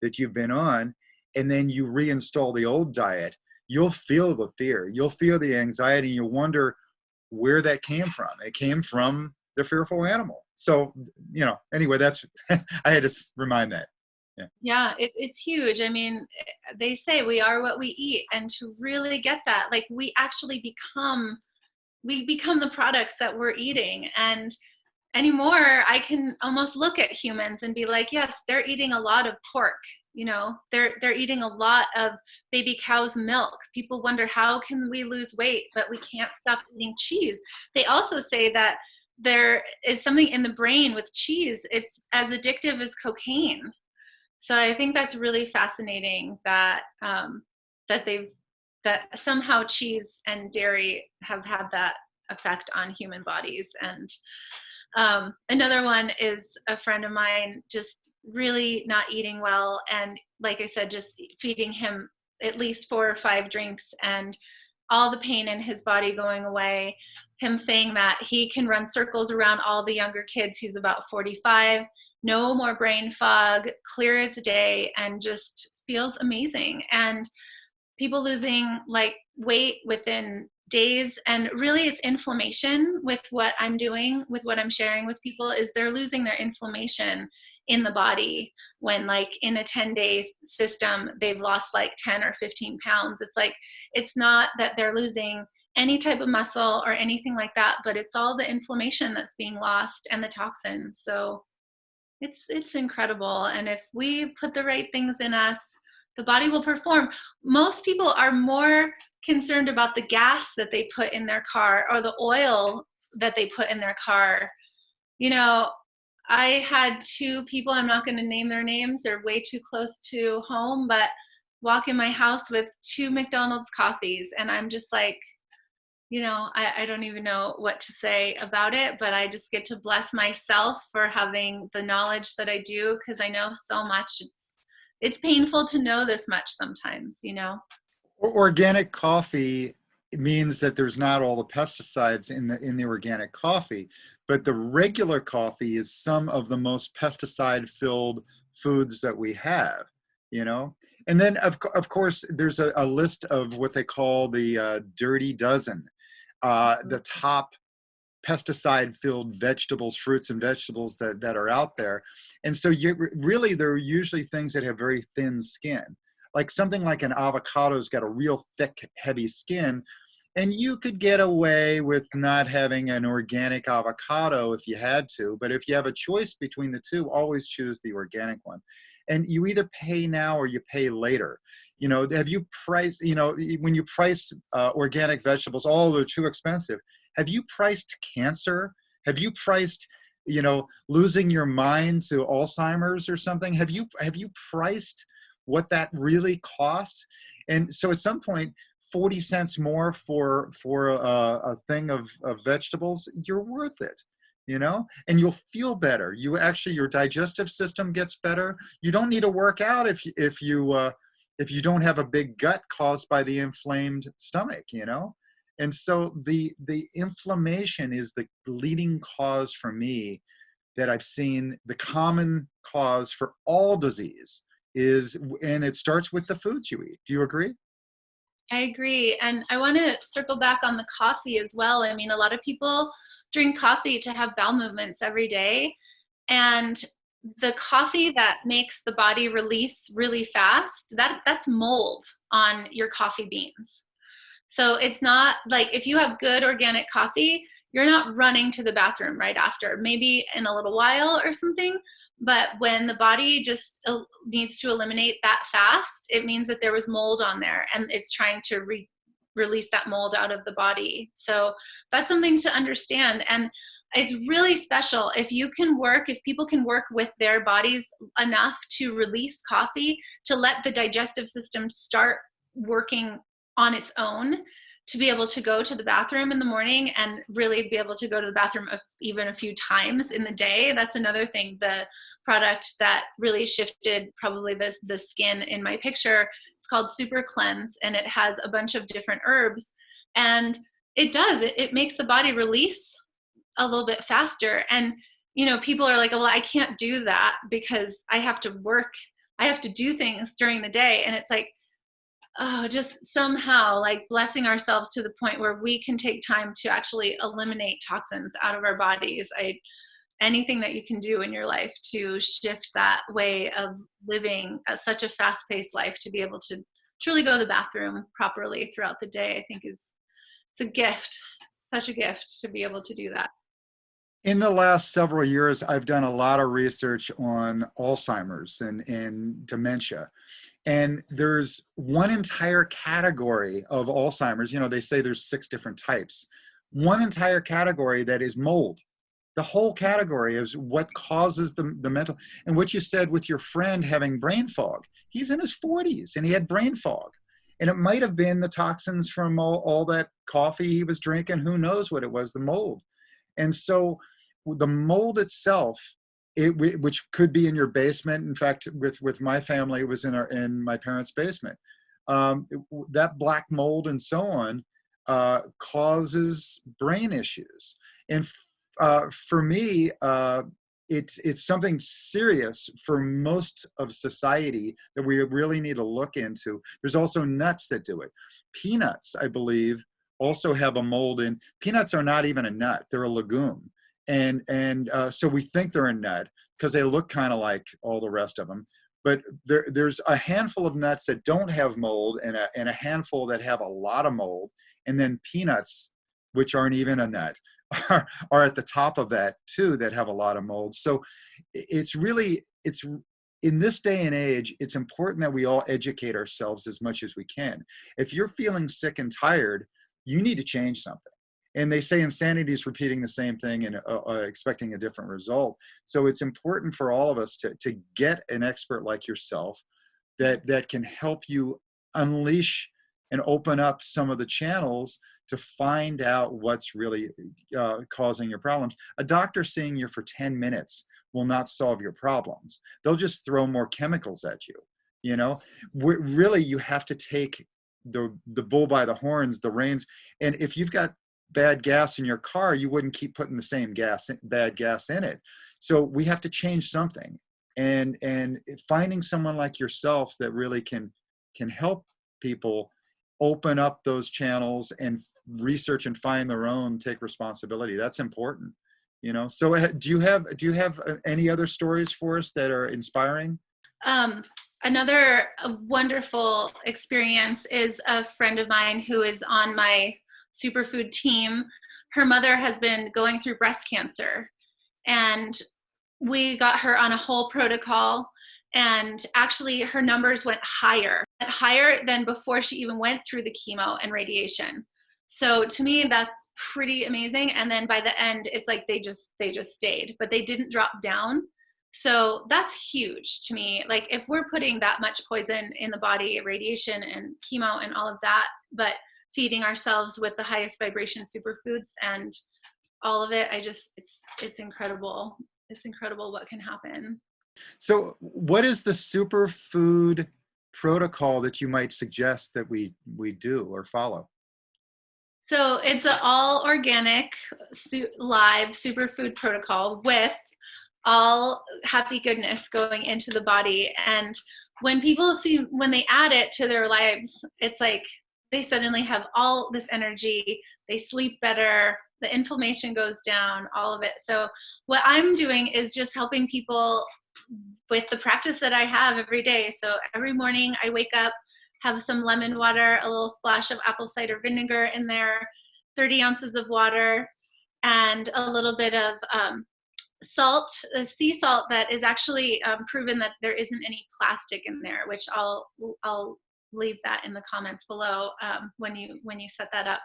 Speaker 3: that you've been on, and then you reinstall the old diet, you'll feel the fear, you'll feel the anxiety, and you'll wonder where that came from. It came from the fearful animal. So, you know, anyway, that's, I had to remind that.
Speaker 2: Yeah, it's huge. I mean, they say we are what we eat, and to really get that, like we actually become the products that we're eating. And anymore, I can almost look at humans and be like, yes, they're eating a lot of pork. You know, they're eating a lot of baby cow's milk. People wonder, how can we lose weight, but we can't stop eating cheese? They also say that there is something in the brain with cheese. It's as addictive as cocaine. So I think that's really fascinating that that somehow cheese and dairy have had that effect on human bodies. And another one is a friend of mine just really not eating well, and like I said, just feeding him at least 4 or 5 drinks, and all the pain in his body going away. Him saying that he can run circles around all the younger kids. He's about 45, no more brain fog, clear as day, and just feels amazing. And people losing like weight within days, and really it's inflammation. With what I'm doing, with what I'm sharing with people, is they're losing their inflammation in the body, when like in a 10-day system they've lost like 10 or 15 pounds. It's like, it's not that they're losing any type of muscle or anything like that, but it's all the inflammation that's being lost and the toxins. So it's incredible. And if we put the right things in us, the body will perform. Most people are more concerned about the gas that they put in their car or the oil that they put in their car. You know, I had 2 people, I'm not going to name their names, they're way too close to home, but walk in my house with 2 McDonald's coffees, and I'm just like, you know, I don't even know what to say about it, but I just get to bless myself for having the knowledge that I do, because I know so much. It's painful to know this much sometimes, you know.
Speaker 3: Organic coffee means that there's not all the pesticides in the organic coffee, but the regular coffee is some of the most pesticide-filled foods that we have, you know. And then of course there's a list of what they call the dirty dozen, the top pesticide-filled vegetables, fruits and vegetables that are out there. And so really they're usually things that have very thin skin. Like something like an avocado's got a real thick, heavy skin, and you could get away with not having an organic avocado if you had to, but if you have a choice between the two, always choose the organic one. And you either pay now or you pay later. You know, have you priced, you know, when you price organic vegetables, oh, they're too expensive. Have you priced cancer? Have you priced, you know, losing your mind to Alzheimer's or something? Have you priced what that really costs? And so at some point, 40 cents more for a thing of vegetables, you're worth it, you know, and you'll feel better. You actually, your digestive system gets better. You don't need to work out if you don't have a big gut caused by the inflamed stomach, you know. And so the inflammation is the leading cause for me that I've seen. The common cause for all disease is, and it starts with the foods you eat. Do you agree?
Speaker 2: I agree. And I want to circle back on the coffee as well. I mean, a lot of people drink coffee to have bowel movements every day. And the coffee that makes the body release really fast, that's mold on your coffee beans. So it's not like, if you have good organic coffee, you're not running to the bathroom right after, maybe in a little while or something. But when the body just needs to eliminate that fast, it means that there was mold on there, and it's trying to release that mold out of the body. So that's something to understand. And it's really special if people can work with their bodies enough to release coffee, to let the digestive system start working on its own, to be able to go to the bathroom in the morning and really be able to go to the bathroom even a few times in the day. That's another thing. The product that really shifted probably the skin in my picture, it's called Super Cleanse, and it has a bunch of different herbs, and it makes the body release a little bit faster. And you know, people are like, well, I can't do that because I have to work, I have to do things during the day. And it's like, oh, just somehow like blessing ourselves to the point where we can take time to actually eliminate toxins out of our bodies. Anything that you can do in your life to shift that way of living at such a fast-paced life, to be able to truly go to the bathroom properly throughout the day, I think it's a gift, such a gift to be able to do that.
Speaker 3: In the last several years, I've done a lot of research on Alzheimer's and dementia. And there's one entire category of Alzheimer's. You know, they say there's 6 different types. One entire category that is mold. The whole category is what causes the mental. And what you said with your friend having brain fog, he's in his 40s and he had brain fog. And it might have been the toxins from all that coffee he was drinking. Who knows what it was, the mold. And so the mold itself, which could be in your basement. In fact, with my family, it was in my parents' basement. That black mold and so on causes brain issues. And for me, it's something serious for most of society that we really need to look into. There's also nuts that do it. Peanuts, I believe, also have a mold in. Peanuts are not even a nut; they're a legume, and so we think they're a nut because they look kind of like all the rest of them. But there's a handful of nuts that don't have mold, and a handful that have a lot of mold, and then peanuts, which aren't even a nut, are at the top of that too, that have a lot of mold. So it's in this day and age, it's important that we all educate ourselves as much as we can. If you're feeling sick and tired, you need to change something. And they say insanity is repeating the same thing and expecting a different result. So it's important for all of us to get an expert like yourself that can help you unleash and open up some of the channels to find out what's really causing your problems. A doctor seeing you for 10 minutes will not solve your problems. They'll just throw more chemicals at you. You know, really, you have to take the bull by the horns, the reins. And if you've got bad gas in your car, you wouldn't keep putting the same bad gas in it. So we have to change something. And finding someone like yourself that really can help people open up those channels and research and find their own, take responsibility. That's important, you know. So do you have any other stories for us that are inspiring?
Speaker 2: Another wonderful experience is a friend of mine who is on my superfood team. Her mother has been going through breast cancer, and we got her on a whole protocol, and actually her numbers went higher than before she even went through the chemo and radiation. So to me, that's pretty amazing. And then by the end, it's like they just stayed, but they didn't drop down. So that's huge to me. Like, if we're putting that much poison in the body, radiation and chemo and all of that, but feeding ourselves with the highest vibration superfoods and all of it, it's incredible. It's incredible what can happen.
Speaker 3: So what is the superfood protocol that you might suggest that we do or follow?
Speaker 2: So it's an all organic live superfood protocol with all happy goodness going into the body. And when they add it to their lives, it's like they suddenly have all this energy, they sleep better, the inflammation goes down, all of it. So what I'm doing is just helping people with the practice that I have every day. So every morning I wake up, have some lemon water, a little splash of apple cider vinegar in there, 30 ounces of water, and a little bit of salt, sea salt that is actually proven that there isn't any plastic in there, which I'll leave that in the comments below when you set that up.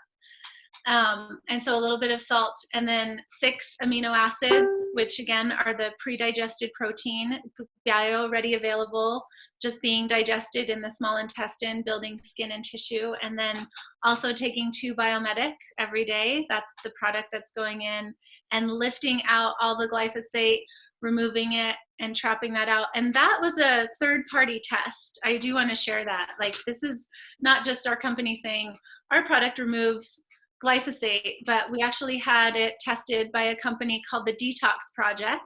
Speaker 2: And so a little bit of salt, and then 6 amino acids, which again are the pre-digested protein, bio ready available, just being digested in the small intestine, building skin and tissue. And then also taking 2 Biomedic every day. That's the product that's going in and lifting out all the glyphosate, removing it and trapping that out. And that was a third-party test. I do want to share that. Like, this is not just our company saying our product removes glyphosate, but we actually had it tested by a company called the DETOX Project.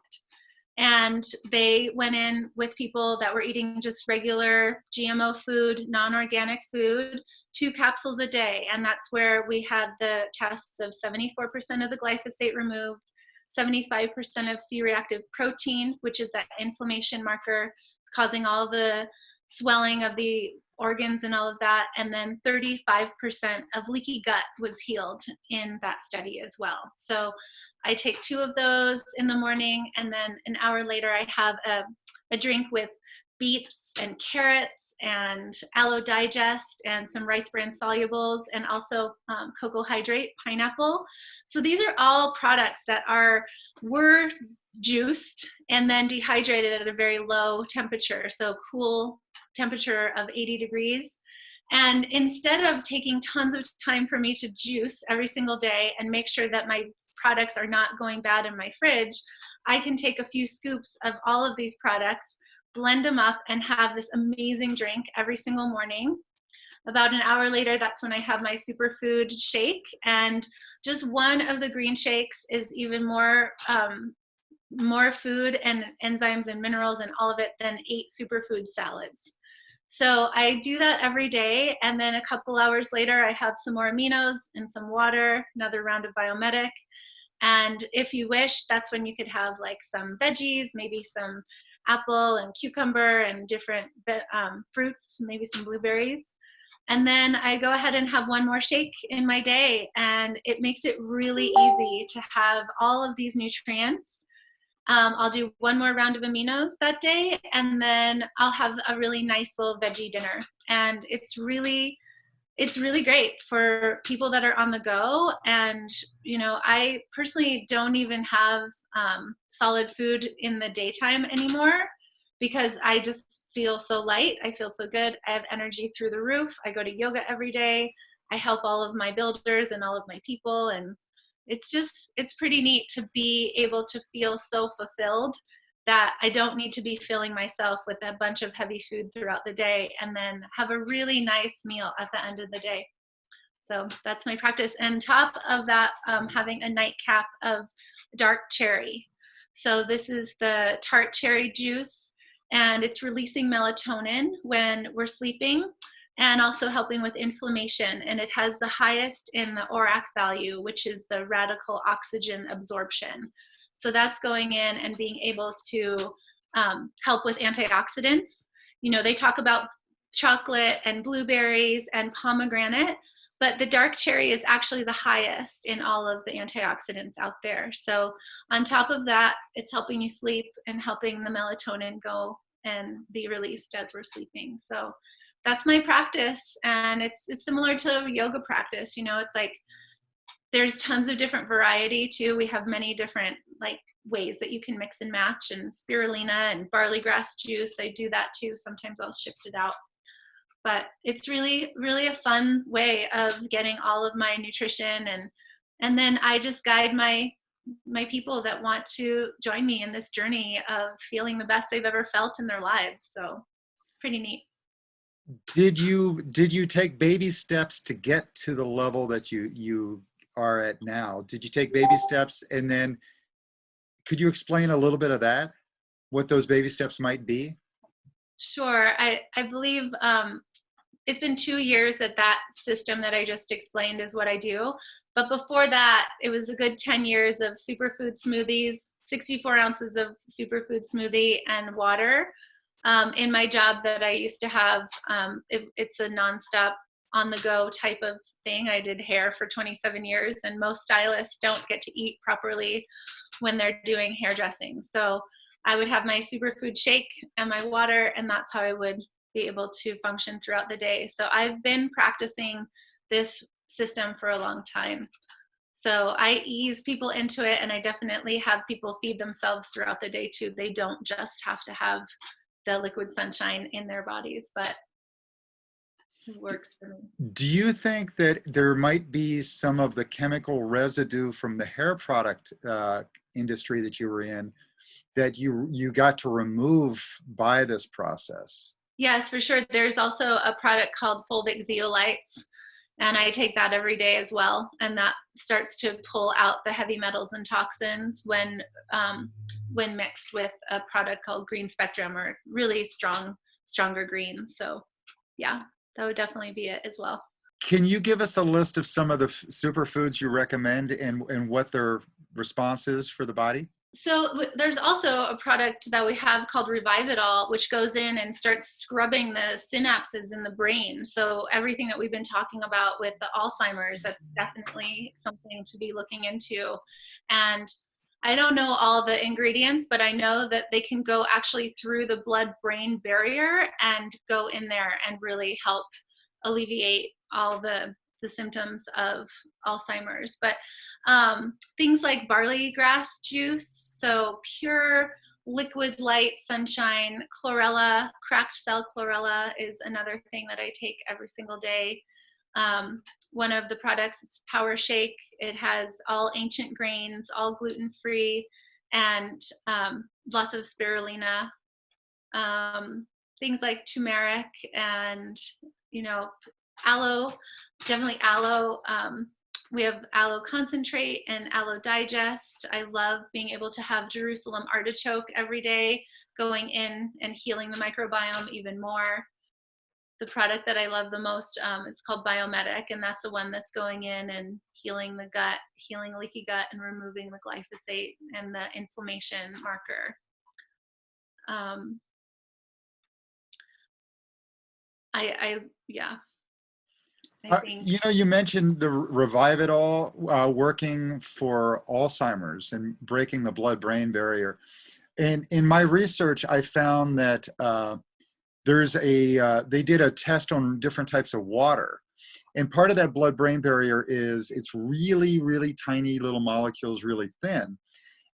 Speaker 2: And they went in with people that were eating just regular GMO food, non-organic food, 2 capsules a day. And that's where we had the tests of 74% of the glyphosate removed, 75% of C-reactive protein, which is that inflammation marker causing all the swelling of the organs and all of that, and then 35% of leaky gut was healed in that study as well. So I take 2 of those in the morning, and then an hour later I have a drink with beets and carrots and aloe digest and some rice bran solubles, and also cocoa hydrate, pineapple. So these are all products that were juiced and then dehydrated at a very low temperature, so cool temperature of 80 degrees. And instead of taking tons of time for me to juice every single day and make sure that my products are not going bad in my fridge, I can take a few scoops of all of these products, blend them up, and have this amazing drink every single morning. About an hour later, that's when I have my superfood shake. And just one of the green shakes is even more food and enzymes and minerals and all of it than 8 superfood salads. So I do that every day, and then a couple hours later I have some more aminos and some water, another round of Biomedic. And if you wish, that's when you could have like some veggies, maybe some apple and cucumber and different fruits, maybe some blueberries. And then I go ahead and have one more shake in my day, and it makes it really easy to have all of these nutrients. I'll do one more round of aminos that day, and then I'll have a really nice little veggie dinner. And it's really great for people that are on the go. And, you know, I personally don't even have solid food in the daytime anymore because I just feel so light. I feel so good. I have energy through the roof. I go to yoga every day. I help all of my builders and all of my people, and it's pretty neat to be able to feel so fulfilled that I don't need to be filling myself with a bunch of heavy food throughout the day and then have a really nice meal at the end of the day. So that's my practice. And top of that, having a nightcap of dark cherry. So this is the tart cherry juice, and it's releasing melatonin when we're sleeping, and also helping with inflammation. And it has the highest in the ORAC value, which is the radical oxygen absorption. So that's going in and being able to help with antioxidants. You know, they talk about chocolate and blueberries and pomegranate, but the dark cherry is actually the highest in all of the antioxidants out there. So on top of that, it's helping you sleep and helping the melatonin go and be released as we're sleeping. So that's my practice, and it's similar to yoga practice. You know, it's like there's tons of different variety too. We have many different like ways that you can mix and match, and spirulina and barley grass juice. I do that too. Sometimes I'll shift it out, but it's really, really a fun way of getting all of my nutrition, and then I just guide my people that want to join me in this journey of feeling the best they've ever felt in their lives. So it's pretty neat.
Speaker 3: Did you take baby steps to get to the level that you are at now? Did you take baby steps, and then could you explain a little bit of that, what those baby steps might be?
Speaker 2: Sure. I believe it's been 2 years that system that I just explained is what I do. But before that, it was a good 10 years of superfood smoothies, 64 ounces of superfood smoothie and water. In my job that I used to have, it's a nonstop on the go type of thing. I did hair for 27 years, and most stylists don't get to eat properly when they're doing hairdressing. So I would have my superfood shake and my water, and that's how I would be able to function throughout the day. So I've been practicing this system for a long time. So I ease people into it, and I definitely have people feed themselves throughout the day too. They don't just have to have the liquid sunshine in their bodies, but it works for me.
Speaker 3: Do you think that there might be some of the chemical residue from the hair product industry that you were in that you got to remove by this process?
Speaker 2: Yes, for sure. There's also a product called fulvic zeolites, and I take that every day as well. And that starts to pull out the heavy metals and toxins when mixed with a product called Green Spectrum, or really stronger greens. So yeah, that would definitely be it as well.
Speaker 3: Can you give us a list of some of the superfoods you recommend and what their response is for the body?
Speaker 2: So there's also a product that we have called Revive It All, which goes in and starts scrubbing the synapses in the brain. So everything that we've been talking about with the Alzheimer's, that's definitely something to be looking into. And I don't know all the ingredients, but I know that they can go actually through the blood-brain barrier and go in there and really help alleviate all the symptoms of Alzheimer's. But things like barley grass juice, so pure liquid light sunshine, chlorella, cracked cell chlorella is another thing that I take every single day. One of the products is Power Shake. It has all ancient grains, all gluten-free, and lots of spirulina. Things like turmeric and, aloe, definitely aloe. We have aloe concentrate and aloe digest. I love being able to have Jerusalem artichoke every day, going in and healing the microbiome even more. The product that I love the most is called Biomedic, and that's the one that's going in and healing the gut, healing leaky gut, and removing the glyphosate and the inflammation marker. I think.
Speaker 3: You mentioned the Revive It All working for Alzheimer's and breaking the blood-brain barrier. And in my research, I found that they did a test on different types of water. And part of that blood-brain barrier is it's really, really tiny little molecules, really thin.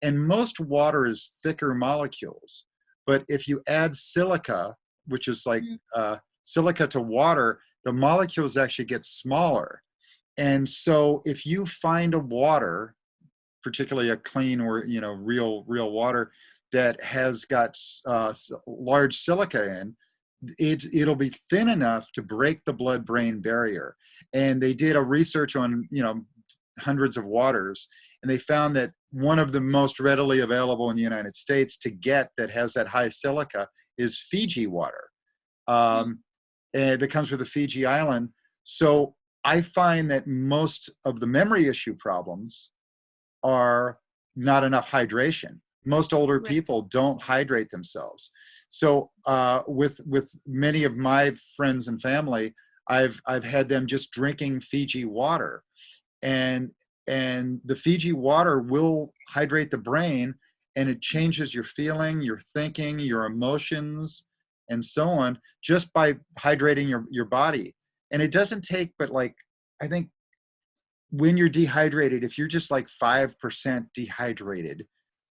Speaker 3: And most water is thicker molecules. But if you add silica, which is like silica to water, the molecules actually get smaller. And so if you find a water, particularly a clean or real water that has got large silica in, it'll be thin enough to break the blood-brain barrier. And they did a research on hundreds of waters, and they found that one of the most readily available in the United States to get that has that high silica is Fiji water. And that comes with the Fiji island. So I find that most of the memory issue problems are not enough hydration. Most older people don't hydrate themselves. So with many of my friends and family, I've had them just drinking Fiji water, and the Fiji water will hydrate the brain, and it changes your feeling, your thinking, your emotions, and so on, just by hydrating your body. And it doesn't take, but I think when you're dehydrated, if you're just 5% dehydrated,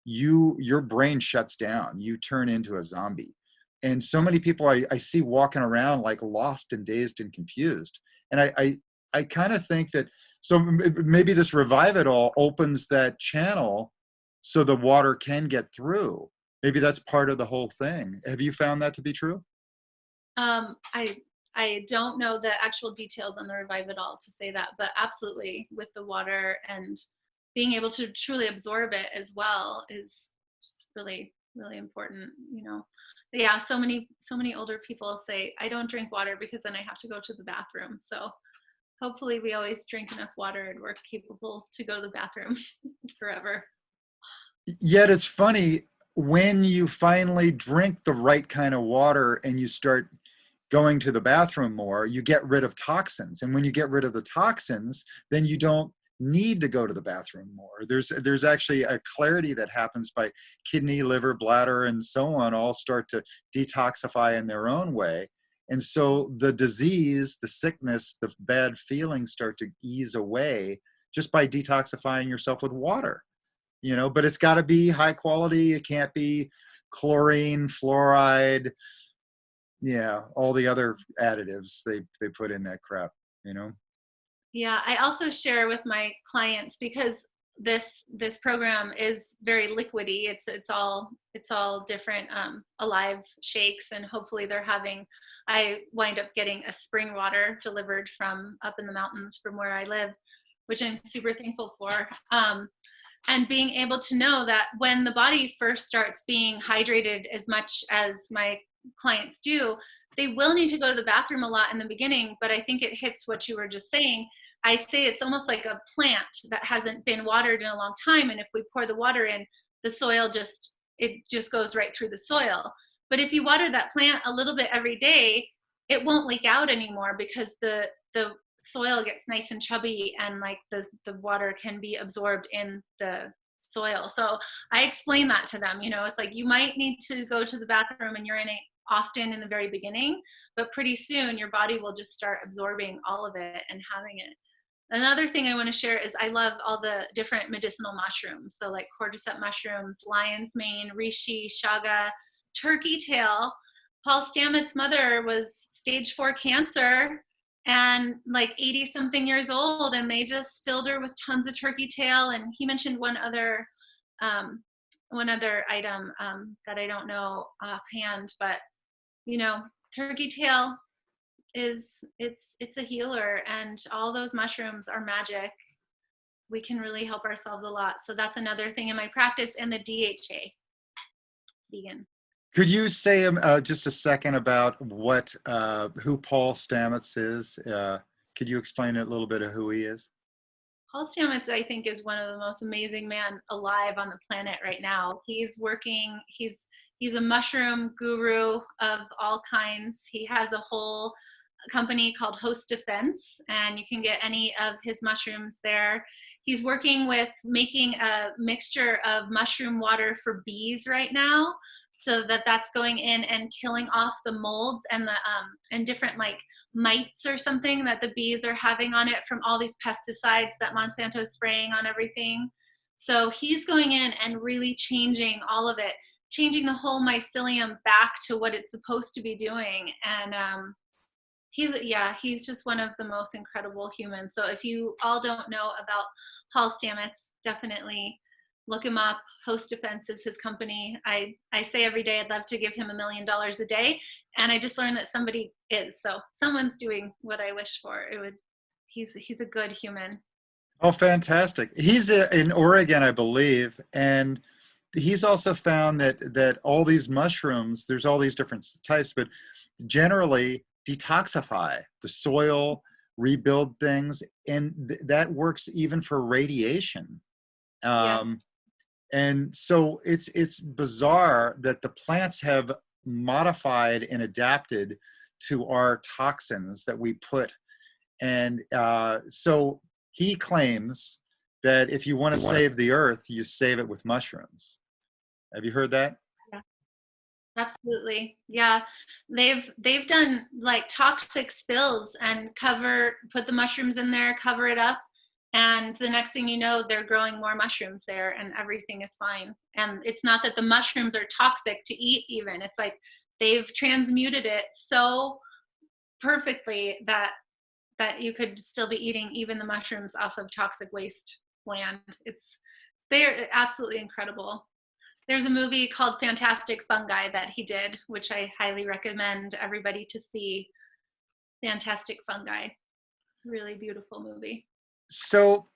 Speaker 3: your brain shuts down. You turn into a zombie. And so many people I see walking around lost and dazed and confused. And I kind of think that, so maybe this Revive It All opens that channel so the water can get through. Maybe that's part of the whole thing. Have you found that to be true?
Speaker 2: I don't know the actual details on the Revive It All to say that, but absolutely with the water and being able to truly absorb it as well is just really, really important. Yeah, so many older people say, I don't drink water because then I have to go to the bathroom. So hopefully we always drink enough water and we're capable to go to the bathroom forever.
Speaker 3: Yet it's funny, when you finally drink the right kind of water and you start going to the bathroom more, you get rid of toxins. And when you get rid of the toxins, then you don't need to go to the bathroom more. There's actually a clarity that happens by kidney, liver, bladder, and so on all start to detoxify in their own way. And so the disease, the sickness, the bad feelings start to ease away just by detoxifying yourself with water. But it's got to be high quality. It can't be chlorine, fluoride, all the other additives they put in that crap,
Speaker 2: Yeah, I also share with my clients, because this program is very liquidy. It's all different alive shakes, and hopefully I wind up getting a spring water delivered from up in the mountains from where I live, which I'm super thankful for. And being able to know that when the body first starts being hydrated as much as my clients do, they will need to go to the bathroom a lot in the beginning, but I think it hits what you were just saying. I say it's almost like a plant that hasn't been watered in a long time, and if we pour the water in, the soil just goes right through the soil. But if you water that plant a little bit every day, it won't leak out anymore, because the soil gets nice and chubby, and the water can be absorbed in the soil. So I explain that to them. It's like you might need to go to the bathroom and urinate often in the very beginning, but pretty soon your body will just start absorbing all of it and having it. Another thing I want to share is I love all the different medicinal mushrooms. So like cordyceps mushrooms, lion's mane, reishi, chaga, turkey tail. Paul Stamets' mother was stage 4 cancer and like 80 something years old, and they just filled her with tons of turkey tail. And he mentioned one other item that I don't know offhand, but turkey tail it's a healer, and all those mushrooms are magic. We can really help ourselves a lot. So that's another thing in my practice. And the DHA, vegan.
Speaker 3: Could you say just a second about who Paul Stamets is? Could you explain a little bit of who he is?
Speaker 2: Paul Stamets, I think, is one of the most amazing men alive on the planet right now. He's a mushroom guru of all kinds. He has a whole company called Host Defense, and you can get any of his mushrooms there. He's working with making a mixture of mushroom water for bees right now, so that's going in and killing off the molds and the and different like mites or something that the bees are having on it from all these pesticides that Monsanto is spraying on everything. So he's going in and really changing all of it, changing the whole mycelium back to what it's supposed to be doing. And he's just one of the most incredible humans. So if you all don't know about Paul Stamets, definitely look him up. Host Defense is his company. I say every day I'd love to give him $1 million a day, and I just learned that somebody is. So someone's doing what I wish for. He's a good human.
Speaker 3: Oh, fantastic! He's in Oregon, I believe, and he's also found that all these mushrooms, there's all these different types, but generally detoxify the soil, rebuild things, and that works even for radiation.
Speaker 2: Yes.
Speaker 3: And so it's bizarre that the plants have modified and adapted to our toxins that we put. And so he claims that if you want to save the earth, you save it with mushrooms. Have you heard that?
Speaker 2: Yeah, absolutely. Yeah. They've done like toxic spills and put the mushrooms in there, cover it up. And the next thing you know, they're growing more mushrooms there and everything is fine. And it's not that the mushrooms are toxic to eat even. It's like they've transmuted it so perfectly that you could still be eating even the mushrooms off of toxic waste land. They're absolutely incredible. There's a movie called Fantastic Fungi that he did, which I highly recommend everybody to see. Fantastic Fungi. Really beautiful movie.
Speaker 3: So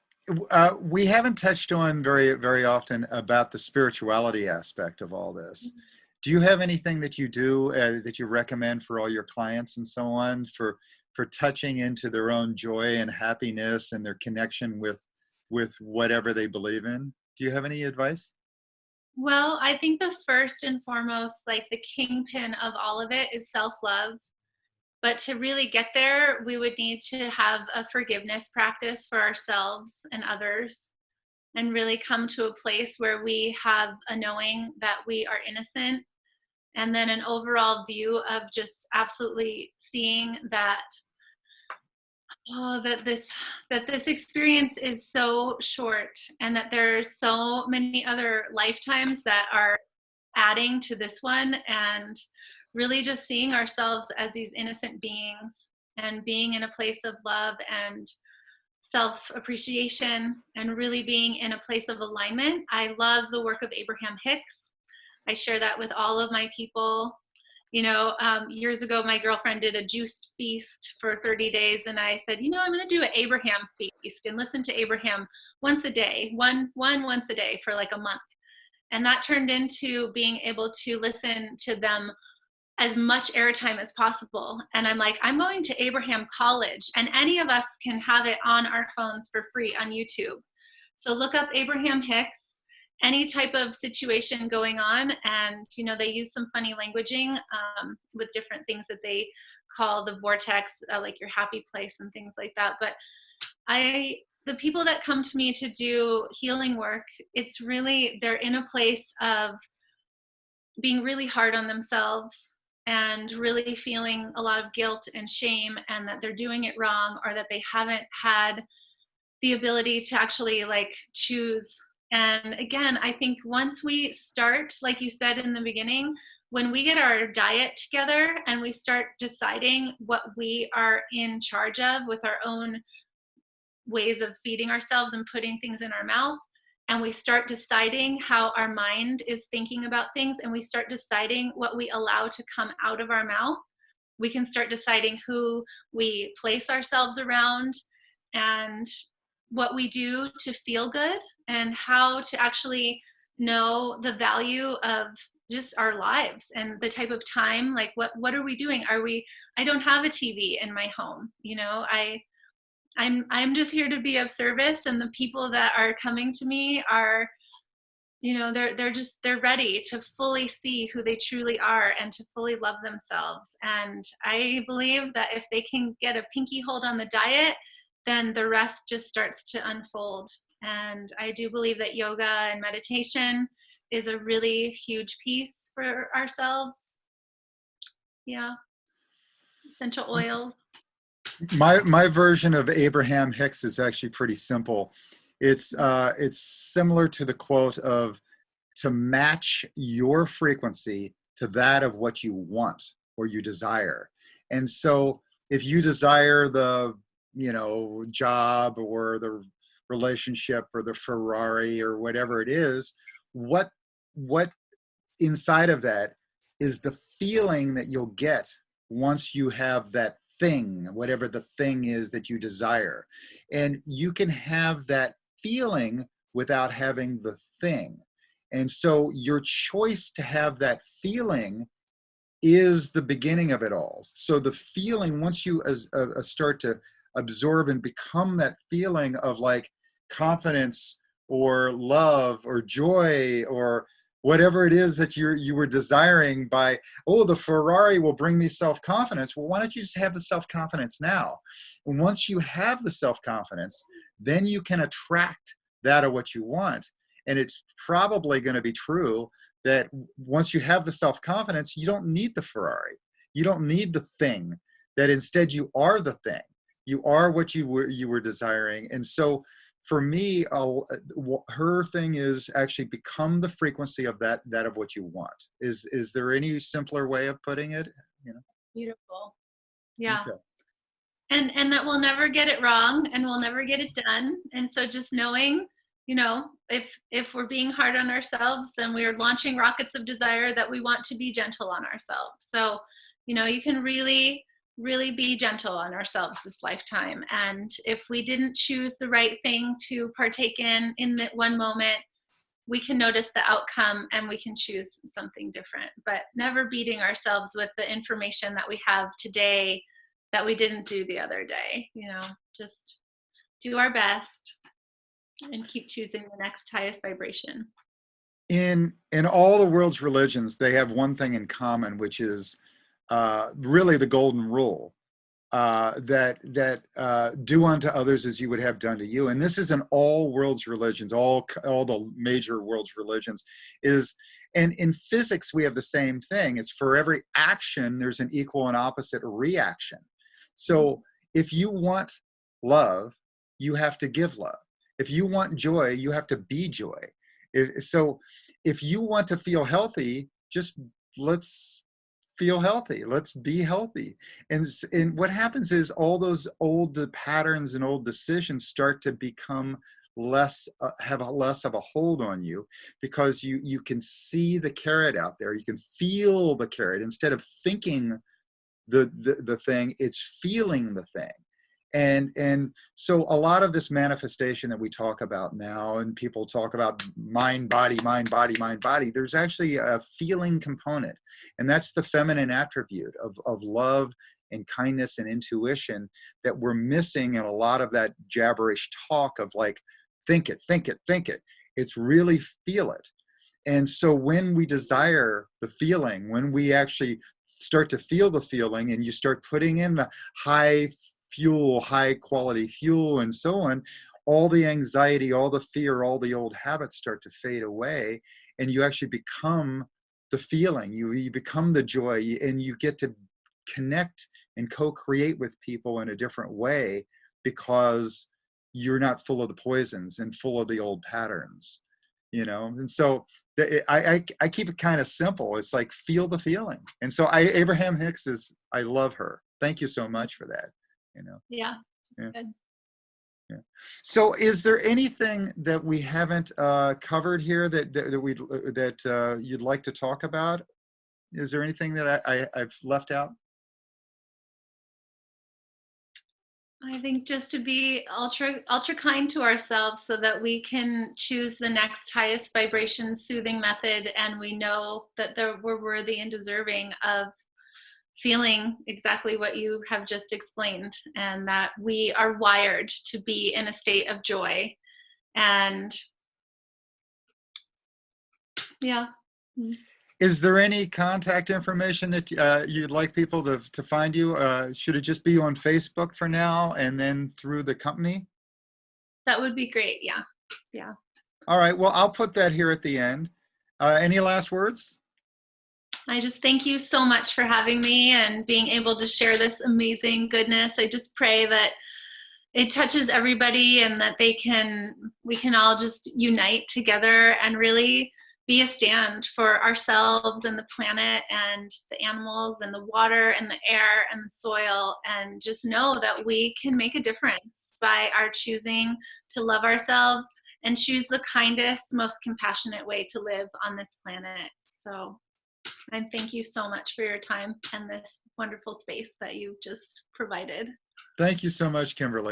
Speaker 3: we haven't touched on very, very often about the spirituality aspect of all this. Do you have anything that you do that you recommend for all your clients and so on for touching into their own joy and happiness and their connection with whatever they believe in? Do you have any advice?
Speaker 2: Well, I think the first and foremost, like the kingpin of all of it is self-love. But to really get there, we would need to have a forgiveness practice for ourselves and others, and really come to a place where we have a knowing that we are innocent, and then an overall view of just absolutely seeing that that this experience is so short, and that there's so many other lifetimes that are adding to this one, and really just seeing ourselves as these innocent beings and being in a place of love and self-appreciation and really being in a place of alignment. I love the work of Abraham Hicks. I share that with all of my people. Years ago, my girlfriend did a juiced feast for 30 days. And I said, I'm going to do an Abraham feast and listen to Abraham once a day, once a day for like a month. And that turned into being able to listen to them as much airtime as possible. And I'm like, I'm going to Abraham College, and any of us can have it on our phones for free on YouTube. So look up Abraham Hicks, any type of situation going on. And, they use some funny languaging with different things that they call the vortex, like your happy place and things like that. But I the people that come to me to do healing work, it's really, they're in a place of being really hard on themselves and really feeling a lot of guilt and shame, and that they're doing it wrong, or that they haven't had the ability to actually like choose. And again, I think once we start, like you said in the beginning, when we get our diet together and we start deciding what we are in charge of with our own ways of feeding ourselves and putting things in our mouth, and we start deciding how our mind is thinking about things, and we start deciding what we allow to come out of our mouth, we can start deciding who we place ourselves around, and what we do to feel good, and how to actually know the value of just our lives and the type of time, like what are we doing? I don't have a TV in my home, I'm just here to be of service, and the people that are coming to me are, they're ready to fully see who they truly are and to fully love themselves. And I believe that if they can get a pinky hold on the diet, then the rest just starts to unfold. And I do believe that yoga and meditation is a really huge piece for ourselves. Yeah. Essential oils.
Speaker 3: My version of Abraham Hicks is actually pretty simple. It's similar to the quote of, to match your frequency to that of what you want or you desire. And so if you desire the job or the relationship or the Ferrari or whatever it is, what inside of that is the feeling that you'll get once you have that thing, whatever the thing is that you desire. And you can have that feeling without having the thing. And so your choice to have that feeling is the beginning of it all. So the feeling, once you start to absorb and become that feeling of like confidence or love or joy or whatever it is that you were desiring by, oh, the Ferrari will bring me self-confidence. Well, why don't you just have the self-confidence now? And once you have the self-confidence, then you can attract that of what you want. And it's probably going to be true that once you have the self-confidence, you don't need the Ferrari. You don't need the thing, that instead you are the thing. You are what you were desiring. And so for me, her thing is actually become the frequency of that of what you want. Is there any simpler way of putting it?
Speaker 2: Beautiful. Yeah.
Speaker 3: Okay.
Speaker 2: And that we'll never get it wrong, and we'll never get it done. And so just knowing, if we're being hard on ourselves, then we are launching rockets of desire that we want to be gentle on ourselves. So, you can really be gentle on ourselves this lifetime. And if we didn't choose the right thing to partake in that one moment, we can notice the outcome and we can choose something different. But never beating ourselves with the information that we have today that we didn't do the other day. Just do our best and keep choosing the next highest vibration.
Speaker 3: In all the world's religions, they have one thing in common, which is really the golden rule, that do unto others as you would have done to you. And this is in all world's religions, all the major world's religions. And in physics, we have the same thing. It's for every action, there's an equal and opposite reaction. So if you want love, you have to give love. If you want joy, you have to be joy. So if you want to feel healthy, just let's feel healthy. Let's be healthy. And what happens is all those old patterns and old decisions start to become less, have less of a hold on you, because you can see the carrot out there. You can feel the carrot. Instead of thinking the thing, it's feeling the thing. And so a lot of this manifestation that we talk about now, and people talk about mind, body, there's actually a feeling component. And that's the feminine attribute of love and kindness and intuition that we're missing in a lot of that jabberish talk of like, think it. It's really feel it. And so when we desire the feeling, when we actually start to feel the feeling and you start putting in the high quality fuel and so on, all the anxiety, all the fear, all the old habits start to fade away, and you actually become the feeling, you become the joy, and you get to connect and co-create with people in a different way, because you're not full of the poisons and full of the old patterns, you know. And so I keep it kind of simple. It's like, feel the feeling. And so Abraham Hicks I love her. Thank you so much for that, you know.
Speaker 2: Yeah.
Speaker 3: Yeah.
Speaker 2: Good.
Speaker 3: Yeah. So is there anything that we haven't covered here that you'd like to talk about? Is there anything that I've left out?
Speaker 2: I think just to be ultra kind to ourselves, so that we can choose the next highest vibration soothing method, and we know that we're worthy and deserving of feeling exactly what you have just explained, and that we are wired to be in a state of joy. And yeah.
Speaker 3: Is there any contact information that you'd like people to find you? Should it just be on Facebook for now, and then through the company?
Speaker 2: That would be great. Yeah. Yeah.
Speaker 3: All right. Well, I'll put that here at the end. Any last words?
Speaker 2: I just thank you so much for having me and being able to share this amazing goodness. I just pray that it touches everybody, and that we can all just unite together and really be a stand for ourselves and the planet and the animals and the water and the air and the soil, and just know that we can make a difference by our choosing to love ourselves and choose the kindest, most compassionate way to live on this planet. So and thank you so much for your time and this wonderful space that you just provided.
Speaker 3: Thank you so much, Kimberly.